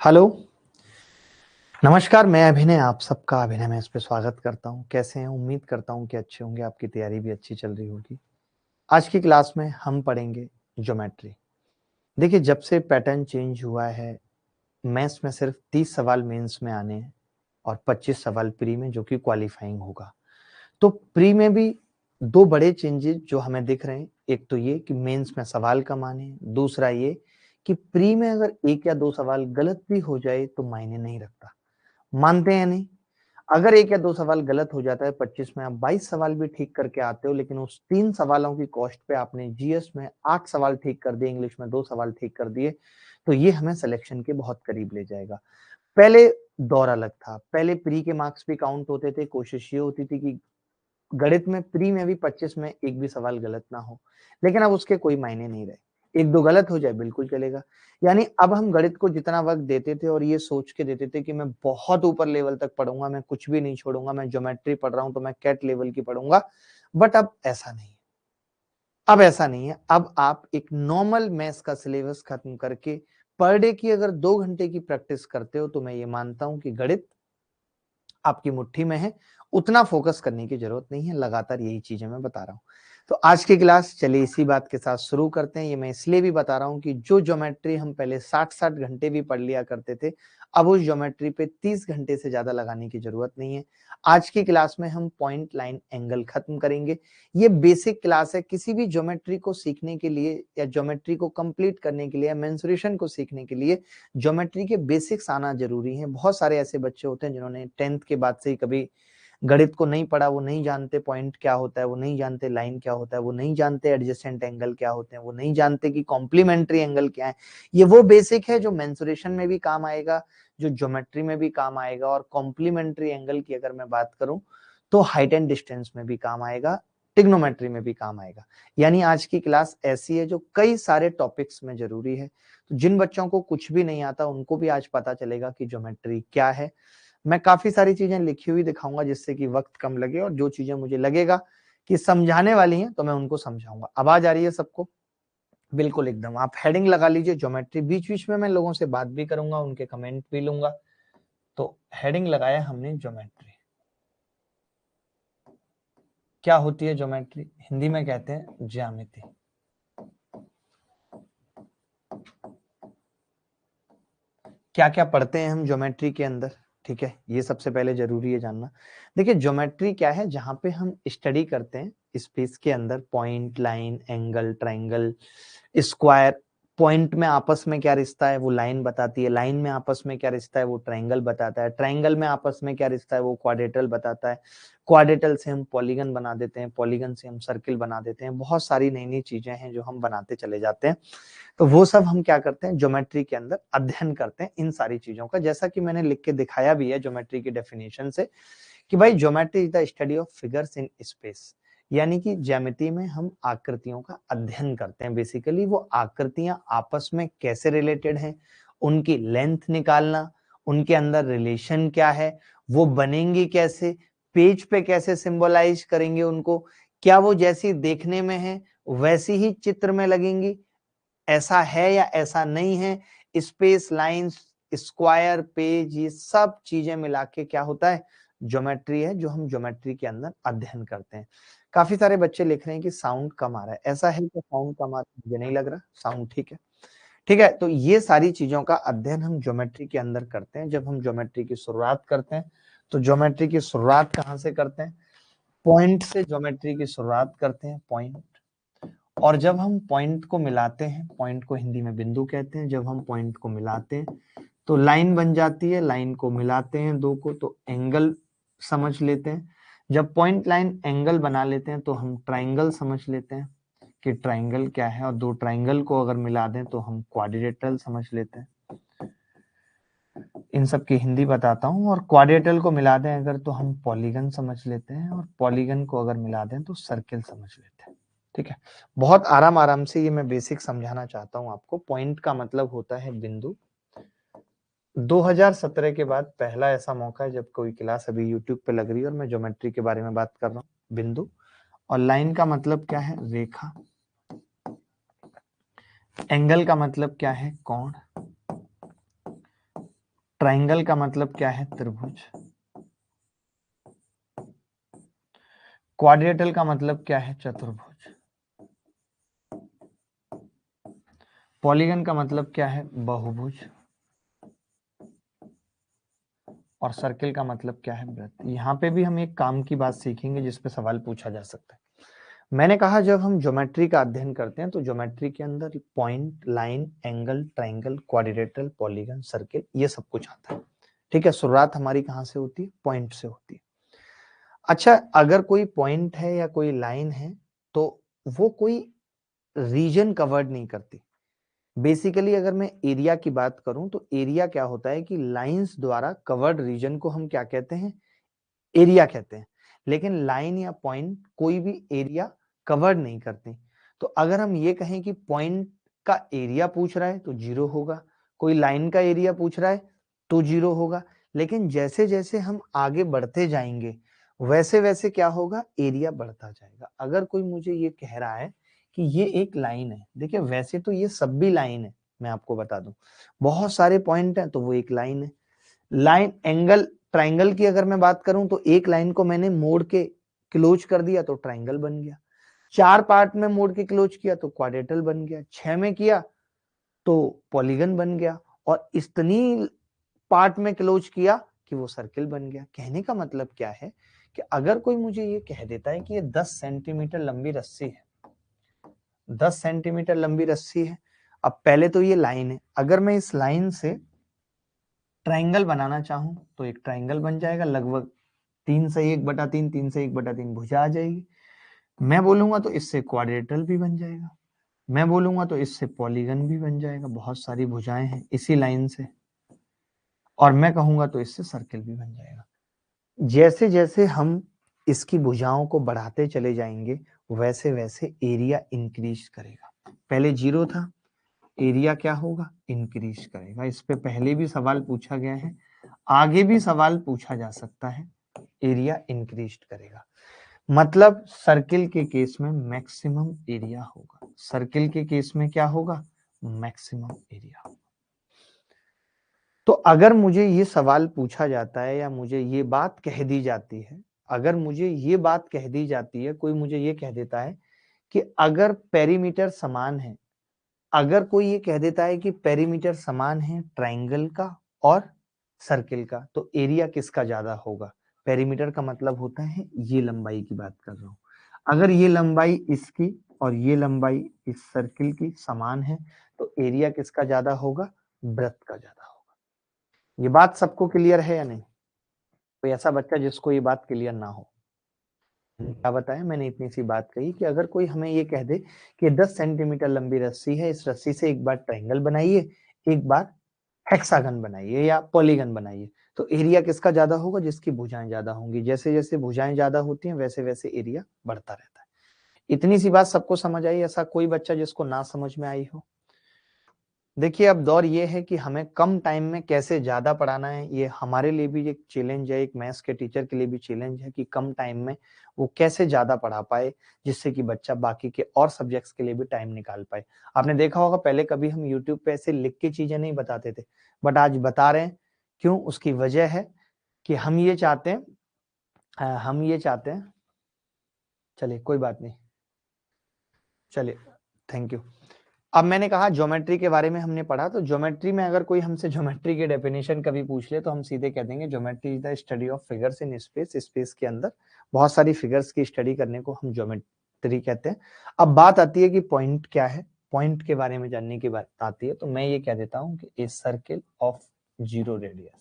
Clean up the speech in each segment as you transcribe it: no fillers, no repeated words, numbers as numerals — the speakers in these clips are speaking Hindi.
हेलो, नमस्कार। मैं अभिनय, आप सबका अभिनय में इस पे स्वागत करता हूँ। कैसे हैं? उम्मीद करता हूँ कि अच्छे होंगे, आपकी तैयारी भी अच्छी चल रही होगी। आज की क्लास में हम पढ़ेंगे ज्योमेट्री। देखिए, जब से पैटर्न चेंज हुआ है, मैथ्स में सिर्फ 30 सवाल मेंस में आने हैं और 25 सवाल प्री में, जो कि क्वालिफाइंग होगा। तो प्री में भी दो बड़े चेंजेस जो हमें दिख रहे हैं। एक तो ये कि मेंस में सवाल कम आने हैं, दूसरा ये कि प्री में अगर एक या दो सवाल गलत भी हो जाए तो मायने नहीं रखता। मानते हैं नहीं? अगर एक या दो सवाल गलत हो जाता है, 25 में आप 22 सवाल भी ठीक करके आते हो, लेकिन उस 3 सवालों की कॉस्ट पे आपने जीएस में 8 सवाल ठीक कर दिए, इंग्लिश में 2 सवाल ठीक कर दिए, तो ये हमें सिलेक्शन के बहुत करीब ले जाएगा। पहले दौर अलग था। पहले प्री के मार्क्स भी काउंट होते थे। कोशिश ये होती थी कि गणित में प्री में भी 25 में एक भी सवाल गलत ना हो, लेकिन अब उसके कोई मायने नहीं रहे। एक दो गलत हो जाए बिल्कुल चलेगा। यानी अब हम गणित को जितना वक्त देते थे और ये सोच के देते थे कि मैं बहुत ऊपर लेवल तक पढ़ूंगा, मैं कुछ भी नहीं छोड़ूंगा, मैं ज्योमेट्री पढ़ रहा हूं तो मैं कैट लेवल की पढ़ूंगा, बट अब ऐसा नहीं है। अब ऐसा नहीं है। अब आप एक नॉर्मल मैथ्स का सिलेबस खत्म करके पर डे की अगर 2 घंटे की प्रैक्टिस करते हो, तो मैं ये मानता हूं कि गणित आपकी मुट्ठी में है। उतना फोकस करने की जरूरत नहीं है। लगातार यही चीजें मैं बता रहा हूं। तो आज की क्लास चलिए इसी बात के साथ शुरू करते हैं। ये मैं इसलिए भी बता रहा हूं कि जो ज्योमेट्री हम पहले 60-60 घंटे भी पढ़ लिया करते थे, अब उस ज्योमेट्री पे 30 घंटे से ज्यादा लगाने की जरूरत नहीं है। आज की क्लास में हम पॉइंट, लाइन, एंगल खत्म करेंगे। ये बेसिक क्लास है। किसी भी ज्योमेट्री को सीखने के लिए या ज्योमेट्री को कंप्लीट करने के लिए या मेंसुरेशन को सीखने के लिए ज्योमेट्री के बेसिक्स आना जरूरी है। बहुत सारे ऐसे बच्चे होते हैं जिन्होंने 10th के बाद से ही कभी गणित को नहीं पढ़ा, वो नहीं जानते पॉइंट क्या होता है, वो नहीं जानते लाइन क्या होता है, वो नहीं जानते एडजेसेंट एंगल क्या होते हैं, वो नहीं जानते कि कॉम्प्लीमेंट्री एंगल क्या है। ये वो बेसिक है जो मेंसुरेशन में भी काम आएगा, जो ज्योमेट्री में भी काम आएगा, और कॉम्प्लीमेंट्री एंगल की अगर मैं बात करूं तो हाइट एंड डिस्टेंस में भी काम आएगा, ट्रिग्नोमेट्री में भी काम आएगा। यानी आज की क्लास ऐसी है जो कई सारे टॉपिक्स में जरूरी है। तो जिन बच्चों को कुछ भी नहीं आता उनको भी आज पता चलेगा कि ज्योमेट्री क्या है। मैं काफी सारी चीजें लिखी हुई दिखाऊंगा जिससे कि वक्त कम लगे, और जो चीजें मुझे लगेगा कि समझाने वाली हैं तो मैं उनको समझाऊंगा। आवाज आ रही है सबको? बिल्कुल एकदम। आप हेडिंग लगा लीजिए ज्योमेट्री। बीच बीच में मैं लोगों से बात भी करूंगा, उनके कमेंट भी लूंगा। तो हेडिंग लगाया हमने ज्योमेट्री। क्या होती है ज्योमेट्री? हिंदी में कहते हैं ज्यामिति। क्या क्या पढ़ते हैं हम ज्योमेट्री के अंदर? ठीक है, ये सबसे पहले जरूरी है जानना। देखिए, ज्योमेट्री क्या है? जहां पे हम स्टडी करते हैं स्पेस के अंदर point, line, angle, triangle, square. Point में आपस में क्या रिश्ता है वो लाइन बताती है, लाइन में आपस में क्या रिश्ता है वो ट्राइंगल बताता है, ट्राइंगल में आपस में क्या रिश्ता है वो क्वाड्रेटल बताता है, क्वाड्रेटल से हम पॉलीगन बना देते हैं, पॉलीगन से हम सर्किल बना देते हैं। बहुत सारी नई नई चीजें हैं जो हम बनाते चले जाते हैं। तो वो सब हम क्या करते हैं ज्योमेट्री के अंदर अध्ययन करते हैं इन सारी चीजों का। जैसा कि मैंने लिख के दिखाया भी है ज्योमेट्री की डेफिनेशन से, कि भाई geometry is the study of figures in space. यानी कि ज्यामिति में हम आकृतियों का अध्ययन करते हैं। बेसिकली वो आकृतियां आपस में कैसे रिलेटेड हैं, उनकी लेंथ निकालना, उनके अंदर रिलेशन क्या है, वो बनेंगी कैसे, पेज पे कैसे सिंबलाइज करेंगे उनको, क्या वो जैसी देखने में है वैसी ही चित्र में लगेंगी, ऐसा है या ऐसा नहीं है। स्पेस, लाइंस, स्क्वायर, पेज, ये सब चीजें मिला के क्या होता है? ज्योमेट्री है, जो हम ज्योमेट्री के अंदर अध्ययन करते हैं। काफी सारे बच्चे लिख रहे हैं कि साउंड कम आ रहा है। ऐसा है कि साउंड कम आ रहा है? मुझे नहीं लग रहा, साउंड ठीक है। ठीक है, तो ये सारी चीजों का अध्ययन हम ज्योमेट्री के अंदर करते हैं। जब हम ज्योमेट्री की शुरुआत करते हैं तो ज्योमेट्री की शुरुआत कहाँ से करते हैं? पॉइंट से ज्योमेट्री की शुरुआत करते हैं, पॉइंट। और जब हम पॉइंट को मिलाते हैं, पॉइंट को हिंदी में बिंदु कहते हैं, जब हम पॉइंट को मिलाते हैं तो लाइन बन जाती है। लाइन को मिलाते हैं दो को तो एंगल समझ लेते हैं। जब पॉइंट, लाइन, एंगल बना लेते हैं तो हम ट्राइंगल समझ लेते हैं कि ट्राइंगल क्या है, और दो ट्राइंगल को अगर मिला दें तो हम क्वाड्रिलेटरल समझ लेते हैं। इन सब की हिंदी बताता हूँ। और क्वाड्रिलेटरल को मिला दें अगर तो हम पॉलीगन समझ लेते हैं, और पॉलीगन को अगर मिला दें तो सर्किल समझ लेते हैं। ठीक है, बहुत आराम आराम से ये मैं बेसिक समझाना चाहता हूँ आपको। पॉइंट का मतलब होता है बिंदु। 2017 के बाद पहला ऐसा मौका है जब कोई क्लास अभी यूट्यूब पे लग रही है और मैं ज्योमेट्री के बारे में बात कर रहा हूँ, बिंदु। और लाइन का मतलब क्या है? रेखा। एंगल का मतलब क्या है? कोण। ट्राइंगल का मतलब क्या है? त्रिभुज। क्वाड्रेटल का मतलब क्या है? चतुर्भुज। पॉलीगन का मतलब क्या है? बहुभुज। और सर्किल का मतलब क्या है? वृत्त। यहाँ पे भी हम एक काम की बात सीखेंगे जिसपे सवाल पूछा जा सकता है। मैंने कहा जब हम ज्योमेट्री का अध्ययन करते हैं तो ज्योमेट्री के अंदर point, line, angle, triangle, quadrilateral, polygon, circle, ये सब कुछ आता है। ठीक है, शुरुआत हमारी कहाँ से होती है? पॉइंट से होती है। अच्छा, अगर कोई पॉइंट है या कोई लाइन है तो वो कोई रीजन कवर्ड नहीं करती। बेसिकली अगर मैं एरिया की बात करूं तो एरिया क्या होता है कि लाइंस द्वारा कवर्ड रीजन को हम क्या कहते हैं? एरिया कहते हैं। लेकिन लाइन या पॉइंट कोई भी एरिया कवर्ड नहीं करती। तो अगर हम ये कहें कि पॉइंट का एरिया पूछ रहा है तो 0 होगा, कोई लाइन का एरिया पूछ रहा है तो 0 होगा। लेकिन जैसे जैसे हम आगे बढ़ते जाएंगे वैसे वैसे क्या होगा? एरिया बढ़ता जाएगा। अगर कोई मुझे ये कह रहा है कि ये एक लाइन है, देखिए वैसे तो ये सब भी लाइन है, मैं आपको बता दूं बहुत सारे पॉइंट हैं तो वो एक लाइन है। लाइन, एंगल, ट्राइंगल की अगर मैं बात करूं तो एक लाइन को मैंने मोड़ के क्लोज कर दिया तो ट्राइंगल बन गया, 4 पार्ट में मोड़ के क्लोज किया तो क्वाड्रेटल बन गया, 6 में किया तो पॉलीगन बन गया, और इतनी पार्ट में क्लोज किया कि वो सर्किल बन गया। कहने का मतलब क्या है कि अगर कोई मुझे ये कह देता है कि ये 10 सेंटीमीटर लंबी रस्सी है, 10 सेंटीमीटर लंबी रस्सी है, अब पहले तो ये लाइन है, अगर मैं इस लाइन से ट्राइंगल बनाना चाहूं तो एक ट्राइंगल बन जाएगा, लगभग 3 से 1/3, 3 से 1/3 भुजा आ जाएगी। मैं बोलूंगा तो इससे क्वाड्रेटल भी बन जाएगा, मैं बोलूंगा तो इससे पॉलीगन भी बन जाएगा, बहुत सारी भुजाएं हैं इसी लाइन से, और मैं कहूंगा तो इससे सर्किल भी बन जाएगा। जैसे जैसे हम इसकी भुजाओं को बढ़ाते चले जाएंगे वैसे वैसे एरिया इंक्रीज करेगा। पहले 0 था, एरिया क्या होगा? इंक्रीज करेगा। इस पे पहले भी सवाल पूछा गया है, आगे भी सवाल पूछा जा सकता है। एरिया इंक्रीज करेगा मतलब सर्किल के केस में मैक्सिमम एरिया होगा। सर्किल के केस में क्या होगा? Maximum area. तो अगर मुझे ये सवाल पूछा जाता है या मुझे ये बात कह दी जाती है, अगर मुझे ये बात कह दी जाती है, कोई मुझे ये कह देता है कि अगर पेरीमीटर समान है, अगर कोई ये कह देता है कि पेरीमीटर समान है ट्राइंगल का और सर्किल का, तो एरिया किसका ज्यादा होगा? पेरीमीटर का मतलब होता है ये लंबाई की बात कर रहा हूं। अगर ये लंबाई इसकी और ये लंबाई इस सर्किल की समान है तो एरिया किसका ज्यादा होगा? वृत्त का ज्यादा होगा। ये बात सबको क्लियर है या नहीं? कोई ऐसा बच्चा जिसको ये बात क्लियर ना हो? क्या बताया मैंने? इतनी सी बात कही कि अगर कोई हमें ये कह दे कि 10 सेंटीमीटर लंबी रस्सी है, इस रस्सी से एक बार ट्रायंगल बनाइए, एक बार हेक्सागन बनाइए या पॉलीगन बनाइए, तो एरिया किसका ज्यादा होगा? जिसकी भुजाएं ज्यादा होंगी। जैसे जैसे भुजाएं ज्यादा होती हैं वैसे वैसे एरिया बढ़ता रहता है। इतनी सी बात सबको समझ आई? ऐसा कोई बच्चा जिसको ना समझ में आई हो? देखिए अब दौर ये है कि हमें कम टाइम में कैसे ज्यादा पढ़ाना है, ये हमारे लिए भी एक चैलेंज है, एक मैथ्स के टीचर के लिए भी चैलेंज है कि कम टाइम में वो कैसे ज्यादा पढ़ा पाए जिससे कि बच्चा बाकी के और सब्जेक्ट्स के लिए भी टाइम निकाल पाए। आपने देखा होगा पहले कभी हम यूट्यूब पे ऐसे लिख के चीजें नहीं बताते थे, बट आज बता रहे हैं। क्यों? उसकी वजह है कि हम ये चाहते हैं, हम ये चाहते हैं, चलिए कोई बात नहीं, चलिए थैंक यू। अब मैंने कहा ज्योमेट्री के बारे में हमने पढ़ा, तो ज्योमेट्री में अगर कोई हमसे ज्योमेट्री की डेफिनेशन कभी पूछ ले तो हम सीधे कह देंगे geometry is the study of figures in space. Space के अंदर बहुत सारी फिगर्स की स्टडी करने को हम ज्योमेट्री कहते हैं। अब बात आती है कि पॉइंट क्या है, पॉइंट के बारे में जानने की बात आती है, तो मैं ये कह देता हूं कि ए सर्किल ऑफ 0 रेडियस,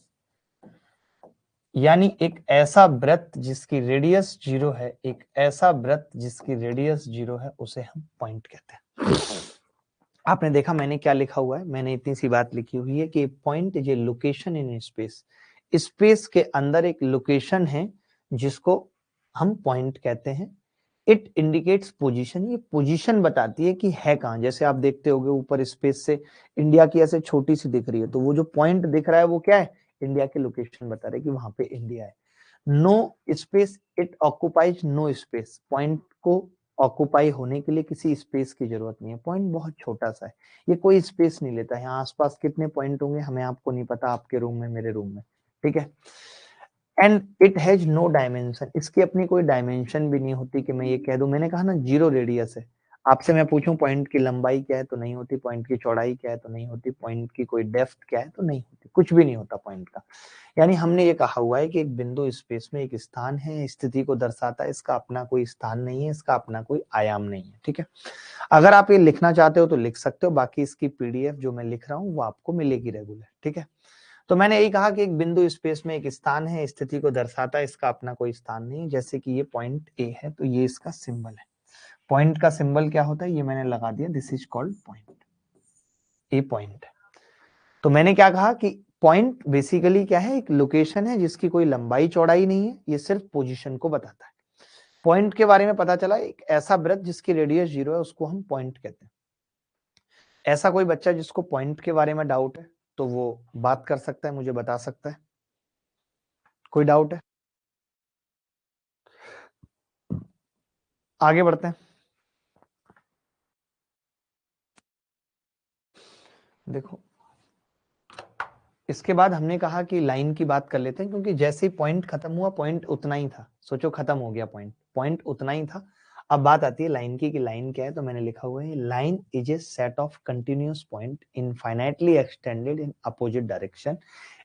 यानी एक ऐसा वृत्त जिसकी रेडियस 0 है, एक ऐसा वृत्त जिसकी रेडियस 0 है, उसे हम पॉइंट कहते हैं। आपने देखा मैंने क्या लिखा हुआ है? मैंने इतनी सी बात लिखी हुई है कि point is a location in space. Space के अंदर एक लोकेशन है जिसको हम पॉइंट कहते हैं। इट इंडिकेट्स पोजीशन, ये पोजीशन बताती है कि है कहां। जैसे आप देखते होगे ऊपर स्पेस से इंडिया की ऐसे छोटी सी दिख रही है, तो वो जो पॉइंट दिख रहा है वो क्या है? इंडिया की लोकेशन बता रहा है कि वहां पे इंडिया है। No space, it occupies no space, point को ऑक्यूपाई होने के लिए किसी स्पेस की जरूरत नहीं है। पॉइंट बहुत छोटा सा है, ये कोई स्पेस नहीं लेता है। यहाँ आसपास कितने पॉइंट होंगे हमें आपको नहीं पता, आपके रूम में, मेरे रूम में, ठीक है। And it has no dimension, इसकी अपनी कोई डायमेंशन भी नहीं होती कि मैं ये कह दूं, मैंने कहा ना जीरो रेडियस है। आपसे मैं पूछूं पॉइंट की लंबाई क्या है तो नहीं होती, पॉइंट की चौड़ाई क्या है तो नहीं होती, पॉइंट की कोई डेप्थ क्या है तो नहीं होती, कुछ भी नहीं होता पॉइंट का। यानी हमने ये कहा हुआ है कि एक बिंदु स्पेस में एक स्थान है, स्थिति को दर्शाता है, इसका अपना कोई स्थान नहीं है, इसका अपना कोई आयाम नहीं है, ठीक है। अगर आप ये लिखना चाहते हो तो लिख सकते हो, बाकी इसकी पीडीएफ जो मैं लिख रहा हूँ वो आपको मिलेगी रेगुलर, ठीक है। तो मैंने यही कहा कि एक बिंदु स्पेस में एक स्थान है, स्थिति को दर्शाता है, इसका अपना कोई स्थान नहीं है। जैसे कि ये पॉइंट ए है तो ये इसका सिंबल है। पॉइंट का सिंबल क्या होता है ये मैंने लगा दिया, this is called point, A point. तो मैंने क्या कहा कि पॉइंट बेसिकली क्या है, एक लोकेशन है जिसकी कोई लंबाई चौड़ाई नहीं है, ये सिर्फ पोजीशन को बताता है। पॉइंट के बारे में पता चला, एक ऐसा वृत्त जिसकी रेडियस 0 है उसको हम पॉइंट कहते हैं। ऐसा कोई बच्चा जिसको पॉइंट के बारे में डाउट है तो वो बात कर सकता है, मुझे बता सकता है। कोई डाउट है? आगे बढ़ते हैं। देखो इसके बाद हमने कहा कि लाइन की बात कर लेते हैं, क्योंकि जैसे ही पॉइंट खत्म हुआ, पॉइंट उतना ही था, सोचो खत्म हो गया पॉइंट, पॉइंट उतना ही था। अब बात आती है लाइन की कि लाइन क्या है, तो मैंने लिखा हुआ है line is a set of continuous point infinitely extended in opposite direction,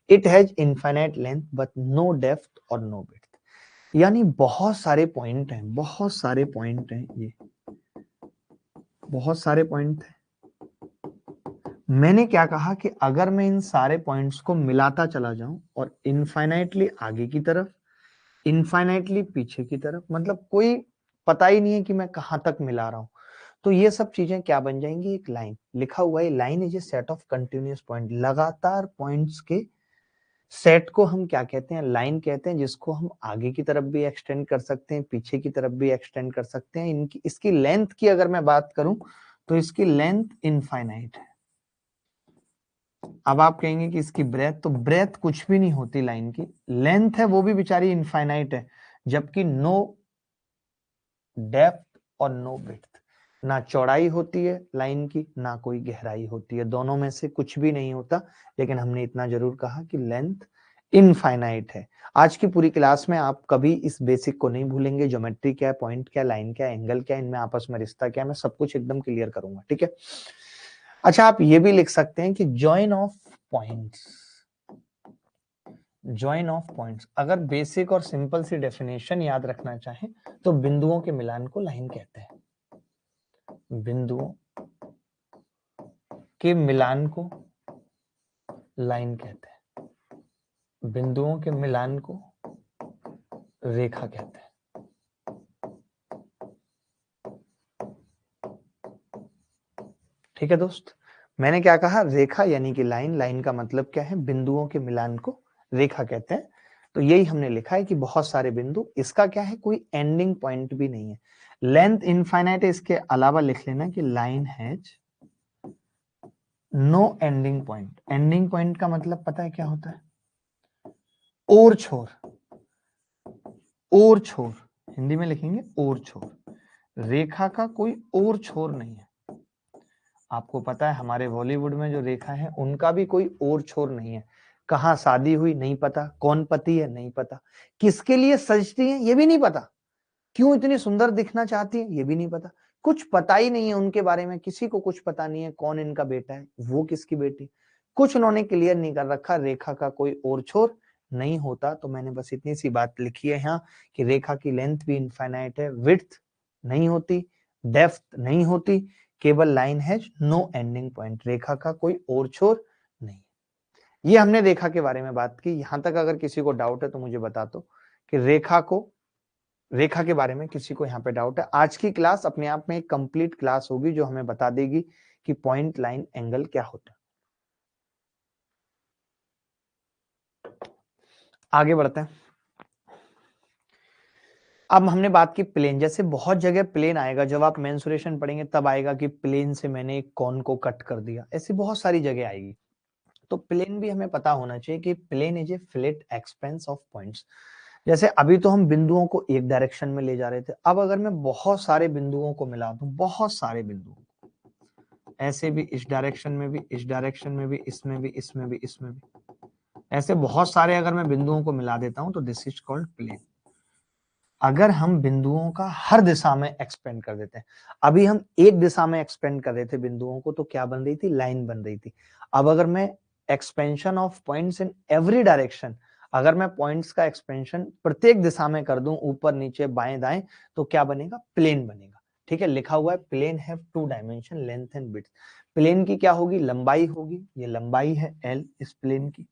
it has infinite length but no depth और नो विड्थ। यानी बहुत सारे पॉइंट हैं, बहुत सारे पॉइंट हैं, ये बहुत सारे पॉइंट हैं। मैंने क्या कहा कि अगर मैं इन सारे पॉइंट्स को मिलाता चला जाऊं और इनफाइनाइटली आगे की तरफ, इनफाइनाइटली पीछे की तरफ, मतलब कोई पता ही नहीं है कि मैं कहां तक मिला रहा हूं, तो ये सब चीजें क्या बन जाएंगी, एक लाइन। लिखा हुआ है line is a set of continuous point, लगातार पॉइंट्स के सेट को हम क्या कहते हैं, लाइन कहते हैं, जिसको हम आगे की तरफ भी एक्सटेंड कर सकते हैं, पीछे की तरफ भी एक्सटेंड कर सकते हैं। इनकी इसकी लेंथ की अगर मैं बात करूं तो इसकी लेंथ इनफाइनाइट है। अब आप कहेंगे कि इसकी ब्रेथ, तो ब्रेथ कुछ भी नहीं होती लाइन की, लेंथ है वो भी बेचारी इनफाइनाइट है, जबकि नो डेप्थ और नो विड्थ, ना चौड़ाई होती है लाइन की, ना कोई गहराई होती है, दोनों में से कुछ भी नहीं होता। लेकिन हमने इतना जरूर कहा कि लेंथ इनफाइनाइट है। आज की पूरी क्लास में आप कभी इस बेसिक को नहीं भूलेंगे, ज्योमेट्री क्या है, पॉइंट क्या, लाइन क्या, एंगल क्या, इनमें आपस में रिश्ता क्या, मैं सब कुछ एकदम क्लियर करूंगा, ठीक है। अच्छा आप ये भी लिख सकते हैं कि join of points, join of points, अगर बेसिक और सिंपल सी डेफिनेशन याद रखना चाहें तो बिंदुओं के मिलान को लाइन कहते हैं, बिंदुओं के मिलान को लाइन कहते हैं, बिंदुओं के मिलान को रेखा कहते हैं। ठीक है दोस्त, मैंने क्या कहा, रेखा यानी कि लाइन, लाइन का मतलब क्या है, बिंदुओं के मिलान को रेखा कहते हैं। तो यही हमने लिखा है कि बहुत सारे बिंदु, इसका क्या है, कोई एंडिंग पॉइंट भी नहीं है, लेंथ इनफाइनाइट है। इसके अलावा लिख लेना कि line has no ending point. Ending point का मतलब पता है क्या होता है, और छोर, और छोर, हिंदी में लिखेंगे और छोर। रेखा का कोई और छोर नहीं है। आपको पता है हमारे बॉलीवुड में जो रेखा है उनका भी कोई और छोर नहीं है। कहाँ शादी हुई नहीं पता, कौन पति है नहीं पता, किसके लिए सजती है ये भी नहीं पता, क्यों इतनी सुंदर दिखना चाहती है ये भी नहीं पता, कुछ पता ही नहीं है उनके बारे में, किसी को कुछ पता नहीं है, कौन इनका बेटा है, वो किसकी बेटी, कुछ उन्होंने क्लियर नहीं कर रखा। रेखा का कोई और छोर नहीं होता। तो मैंने बस इतनी सी बात लिखी है यहाँ कि रेखा की लेंथ भी इनफाइनाइट है, विड्थ नहीं होती, डेप्थ नहीं होती, केवल line has no ending point, रेखा का कोई और छोर नहीं। ये हमने रेखा के बारे में बात की। यहां तक अगर किसी को डाउट है तो मुझे बता दो कि रेखा के बारे में किसी को यहाँ पे डाउट है। आज की क्लास अपने आप में एक कंप्लीट क्लास होगी जो हमें बता देगी कि पॉइंट, लाइन, एंगल क्या होता है। आगे बढ़ते हैं। अब हमने बात की प्लेन, जैसे बहुत जगह प्लेन आएगा, जब आप मेंसुरेशन पढ़ेंगे तब आएगा कि प्लेन से मैंने एक कॉन को कट कर दिया, ऐसी बहुत सारी जगह आएगी। तो प्लेन भी हमें पता होना चाहिए कि plane is a flat expanse of points. जैसे अभी तो हम बिंदुओं को एक डायरेक्शन में ले जा रहे थे, अब अगर मैं बहुत सारे बिंदुओं को मिला दूं, बहुत सारे बिंदुओं को, ऐसे भी, इस डायरेक्शन में भी, इस डायरेक्शन में भी, इसमें भी, इसमें भी, इसमें भी, ऐसे बहुत सारे अगर मैं बिंदुओं को मिला देता हूं तो दिस इज कॉल्ड प्लेन। अगर हम बिंदुओं का हर दिशा में एक्सपेंड कर देते हैं, अभी हम एक दिशा में एक्सपेंड कर रहे थे बिंदुओं को तो क्या बन रही थी, लाइन बन रही थी। अब अगर मैं expansion of points in every direction, अगर मैं पॉइंट्स का एक्सपेंशन प्रत्येक दिशा में कर दूं, ऊपर नीचे बाएं दाएं, तो क्या बनेगा, प्लेन बनेगा। ठीक है, लिखा हुआ है plane have two dimension length and width. Plane की क्या होगी, लंबाई होगी, ये लंबाई है एल इस प्लेन की,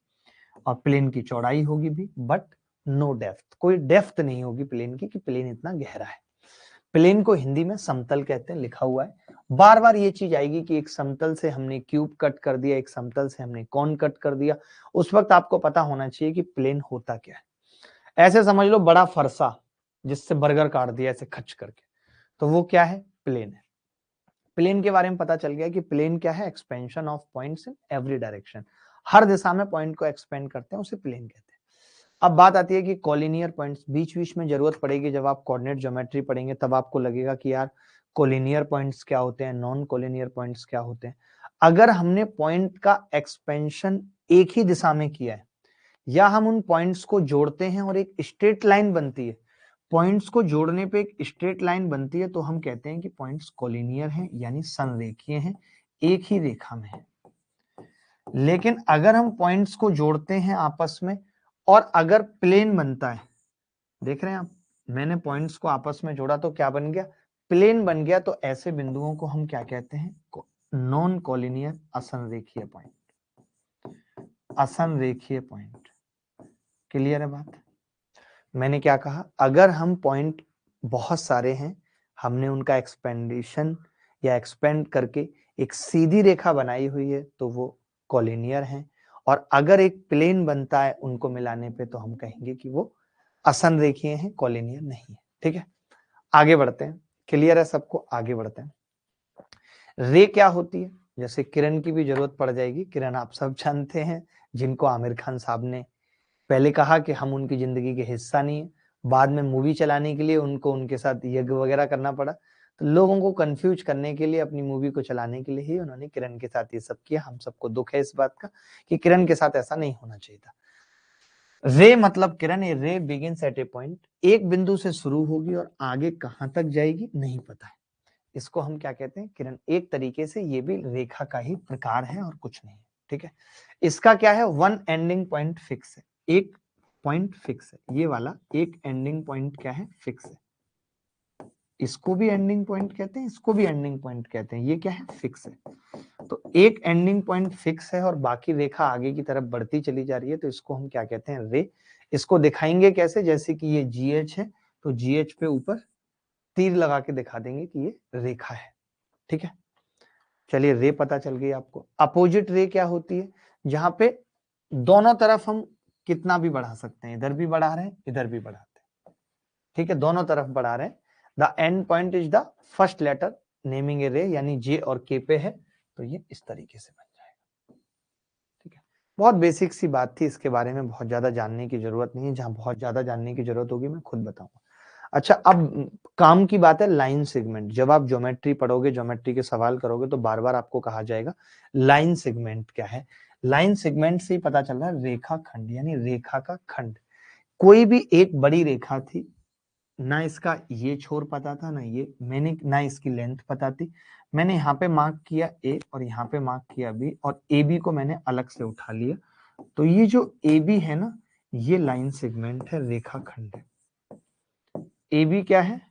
और प्लेन की चौड़ाई होगी भी, बट नो डेप्थ, कोई डेप्थ नहीं होगी प्लेन की कि प्लेन इतना गहरा है। प्लेन को हिंदी में समतल कहते हैं, लिखा हुआ है। बार बार ये चीज आएगी कि एक समतल से हमने क्यूब कट कर दिया, एक समतल से हमने कॉन कट कर दिया, उस वक्त आपको पता होना चाहिए कि प्लेन होता क्या है। ऐसे समझ लो बड़ा फरसा जिससे बर्गर काट दिया ऐसे खच करके, तो वो क्या है, प्लेन है। प्लेन के बारे में पता चल गया कि प्लेन क्या है, expansion of points in every direction, हर दिशा में पॉइंट को एक्सपेंड करते हैं, उसे प्लेन कहते हैं। अब बात आती है कि कोलिनियर पॉइंट्स, बीच बीच में जरूरत पड़ेगी, जब आप कोऑर्डिनेट ज्योमेट्री पढ़ेंगे तब आपको लगेगा कि यार कोलिनियर पॉइंट्स क्या होते हैं, नॉन कोलिनियर पॉइंट्स क्या होते हैं। अगर हमने पॉइंट का एक्सपेंशन एक ही दिशा में किया है, या हम उन पॉइंट्स को जोड़ते हैं और एक स्ट्रेट लाइन बनती है, पॉइंट्स को जोड़ने पे एक स्ट्रेट लाइन बनती है, तो हम कहते हैं कि पॉइंट्स कोलिनियर हैं, यानी संरेखीय हैं, एक ही रेखा में है। लेकिन अगर हम पॉइंट्स को जोड़ते हैं आपस में और अगर प्लेन बनता है, देख रहे हैं आप, मैंने पॉइंट्स को आपस में जोड़ा तो क्या बन गया, प्लेन बन गया, तो ऐसे बिंदुओं को हम क्या कहते हैं, नॉन कोलिनियर, असंरेखीय पॉइंट, असंरेखीय पॉइंट। क्लियर है बात। मैंने क्या कहा, अगर हम पॉइंट बहुत सारे हैं, हमने उनका एक्सपेंडेशन या एक्सपेंड करके एक सीधी रेखा बनाई हुई है तो वो कोलिनियर है, और अगर एक प्लेन बनता है उनको मिलाने पे तो हम कहेंगे कि वो असंरेखीय हैं, कोलिनियर नहीं है। ठीक है, आगे बढ़ते हैं। क्लियर है सबको, आगे बढ़ते हैं। रे क्या होती है, जैसे किरण की भी जरूरत पड़ जाएगी। किरण आप सब जानते हैं, जिनको आमिर खान साहब ने पहले कहा कि हम उनकी जिंदगी के हिस्सा नहीं है, बाद में मूवी चलाने के लिए उनको उनके साथ यज्ञ वगैरह करना पड़ा, तो लोगों को कंफ्यूज करने के लिए, अपनी मूवी को चलाने के लिए ही उन्होंने किरण के साथ ये सब किया। हम सबको दुख है इस बात का कि किरण के साथ ऐसा नहीं होना चाहिए था। रे मतलब किरण, ये रे बिगिंस एट ए पॉइंट, एक बिंदु से शुरू होगी और आगे कहां तक जाएगी नहीं पता है, इसको हम क्या कहते हैं, किरण। एक तरीके से ये भी रेखा का ही प्रकार है और कुछ नहीं। ठीक है, इसका क्या है, वन एंडिंग पॉइंट फिक्स है, एक पॉइंट फिक्स है, ये वाला एक एंडिंग पॉइंट क्या है, फिक्स है। इसको भी एंडिंग पॉइंट कहते हैं, इसको भी एंडिंग पॉइंट कहते हैं, ये क्या है, फिक्स है। तो एक एंडिंग पॉइंट फिक्स है और बाकी रेखा आगे की तरफ बढ़ती चली जा रही है, तो इसको हम क्या कहते हैं, रे। इसको दिखाएंगे कैसे, जैसे कि ये GH है तो GH पे ऊपर तीर लगा के दिखा देंगे कि ये रेखा है। ठीक है, चलिए रे पता चल गई आपको। अपोजिट रे क्या होती है, जहां पे दोनों तरफ हम कितना भी बढ़ा सकते हैं, इधर भी बढ़ा रहे हैं, इधर भी बढ़ाते हैं। ठीक है, दोनों तरफ बढ़ा रहे हैं। The end point is the first letter naming a ray, यानी जे और के पे है, तो ये इस तरीके से बन जाएगा। ठीक है, बहुत बेसिक सी बात थी, इसके बारे में बहुत ज्यादा जानने की जरूरत नहीं है, जहां बहुत ज्यादा जानने की जरूरत होगी मैं खुद बताऊंगा। अच्छा, अब काम की बात है लाइन सेगमेंट। जब आप ज्योमेट्री पढ़ोगे, ज्योमेट्री के सवाल करोगे, तो बार बार आपको कहा जाएगा लाइन सेगमेंट क्या है। लाइन सेगमेंट से ही पता चल रहा है रेखा खंड, यानी रेखा का खंड। कोई भी एक बड़ी रेखा थी, ना इसका ये छोर पता था, ना ये, मैंने ना इसकी लेंथ पता थी, मैंने यहाँ पे मार्क किया ए और यहाँ पे मार्क किया बी, और ए बी को मैंने अलग से उठा लिया, तो ये जो ए बी है ना, ये लाइन सेगमेंट है, रेखा खंड है। ए बी क्या है,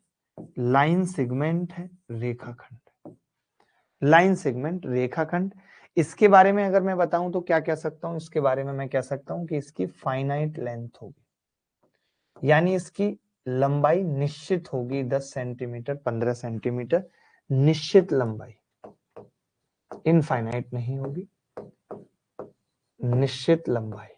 लाइन सेगमेंट है, रेखाखंड। लाइन सेगमेंट, रेखाखंड। इसके बारे में अगर मैं बताऊं तो क्या कह सकता हूं, इसके बारे में मैं कह सकता हूं कि इसकी फाइनाइट लेंथ होगी, यानी इसकी लंबाई निश्चित होगी, 10 सेंटीमीटर, 15 सेंटीमीटर, निश्चित लंबाई, इनफाइनाइट नहीं होगी, निश्चित लंबाई,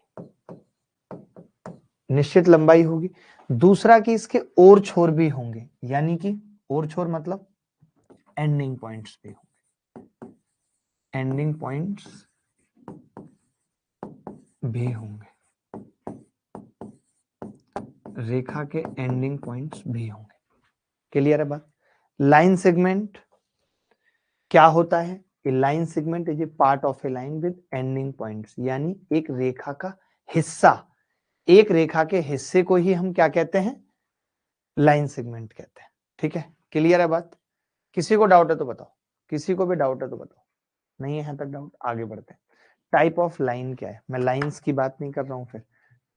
निश्चित लंबाई होगी। दूसरा कि इसके और छोर भी होंगे, यानी कि और छोर मतलब एंडिंग पॉइंट्स भी होंगे, एंडिंग पॉइंट्स भी होंगे। रेखा के एंडिंग पॉइंट्स भी होंगे। क्लियर है बात? लाइन सेगमेंट क्या होता है? A line segment is a part of a line with ending points, यानी एक रेखा का हिस्सा, एक रेखा के हिस्से को ही हम क्या कहते हैं? लाइन सेगमेंट कहते हैं। ठीक है, क्लियर है बात? किसी को डाउट है तो बताओ, किसी को भी डाउट है तो बताओ, नहीं है तक डाउट, आगे बढ़ते हैं। टाइप ऑफ लाइन क्या है? मैं लाइंस की बात नहीं कर रहा हूं, फिर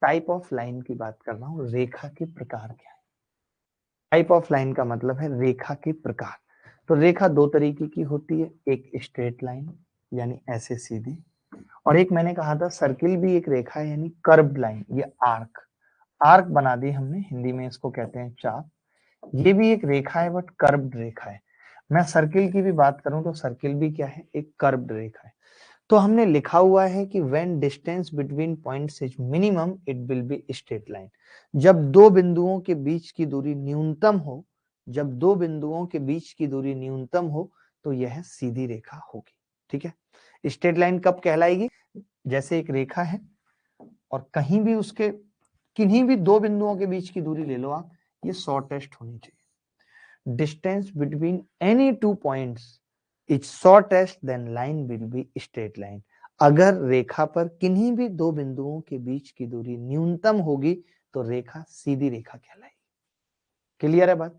टाइप ऑफ लाइन की बात कर रहा हूं। रेखा के प्रकार क्या है? टाइप ऑफ लाइन का मतलब है रेखा के प्रकार। तो रेखा दो तरीके की होती है, एक स्ट्रेट लाइन यानी ऐसे सीधी, और एक मैंने कहा था सर्किल भी एक रेखा है यानी कर्व लाइन, ये आर्क। आर्क बना दी हमने, हिंदी में इसको कहते हैं चाप। ये भी एक रेखा है बट कर्व्ड रेखा है। मैं सर्किल की भी बात करूं तो सर्किल भी क्या है? एक कर्व्ड रेखा है। तो हमने लिखा हुआ है कि when distance between points is minimum it will be straight line. जब दो बिंदुओं के बीच की दूरी न्यूनतम हो, जब दो बिंदुओं के बीच की दूरी न्यूनतम हो तो यह सीधी रेखा होगी। ठीक है, स्ट्रेट लाइन कब कहलाएगी? जैसे एक रेखा है और कहीं भी उसके किन्हीं भी दो बिंदुओं के बीच की दूरी ले लो आप, ये शॉर्टेस्ट होनी चाहिए। Distance between any two points is shortest then line will be straight line. अगर रेखा पर किन्हीं भी दो बिंदुओं के बीच की दूरी न्यूनतम होगी तो रेखा सीधी रेखा कहलाएगी। क्लियर है बात?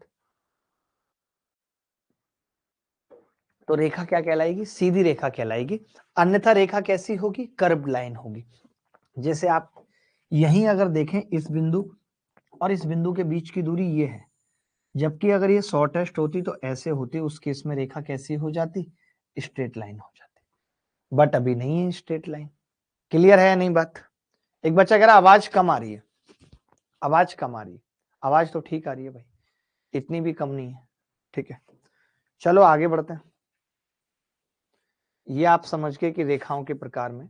तो रेखा क्या कहलाएगी? सीधी रेखा कहलाएगी। अन्यथा रेखा कैसी होगी? कर्व लाइन होगी। जैसे आप यहीं अगर देखें, इस बिंदु और इस बिंदु के बीच की दूरी ये है, जबकि अगर ये शॉर्टेस्ट होती तो ऐसे होती, उस केस में रेखा कैसी हो जाती? स्ट्रेट लाइन हो जाती। बट अभी नहीं है स्ट्रेट लाइन। क्लियर है या नहीं बात? एक बच्चा कह रहा आवाज कम आ रही है, आवाज कम आ रही है। आवाज तो ठीक आ रही है भाई, इतनी भी कम नहीं है। ठीक है, चलो आगे बढ़ते हैं। ये आप समझ गए कि रेखाओं के प्रकार में,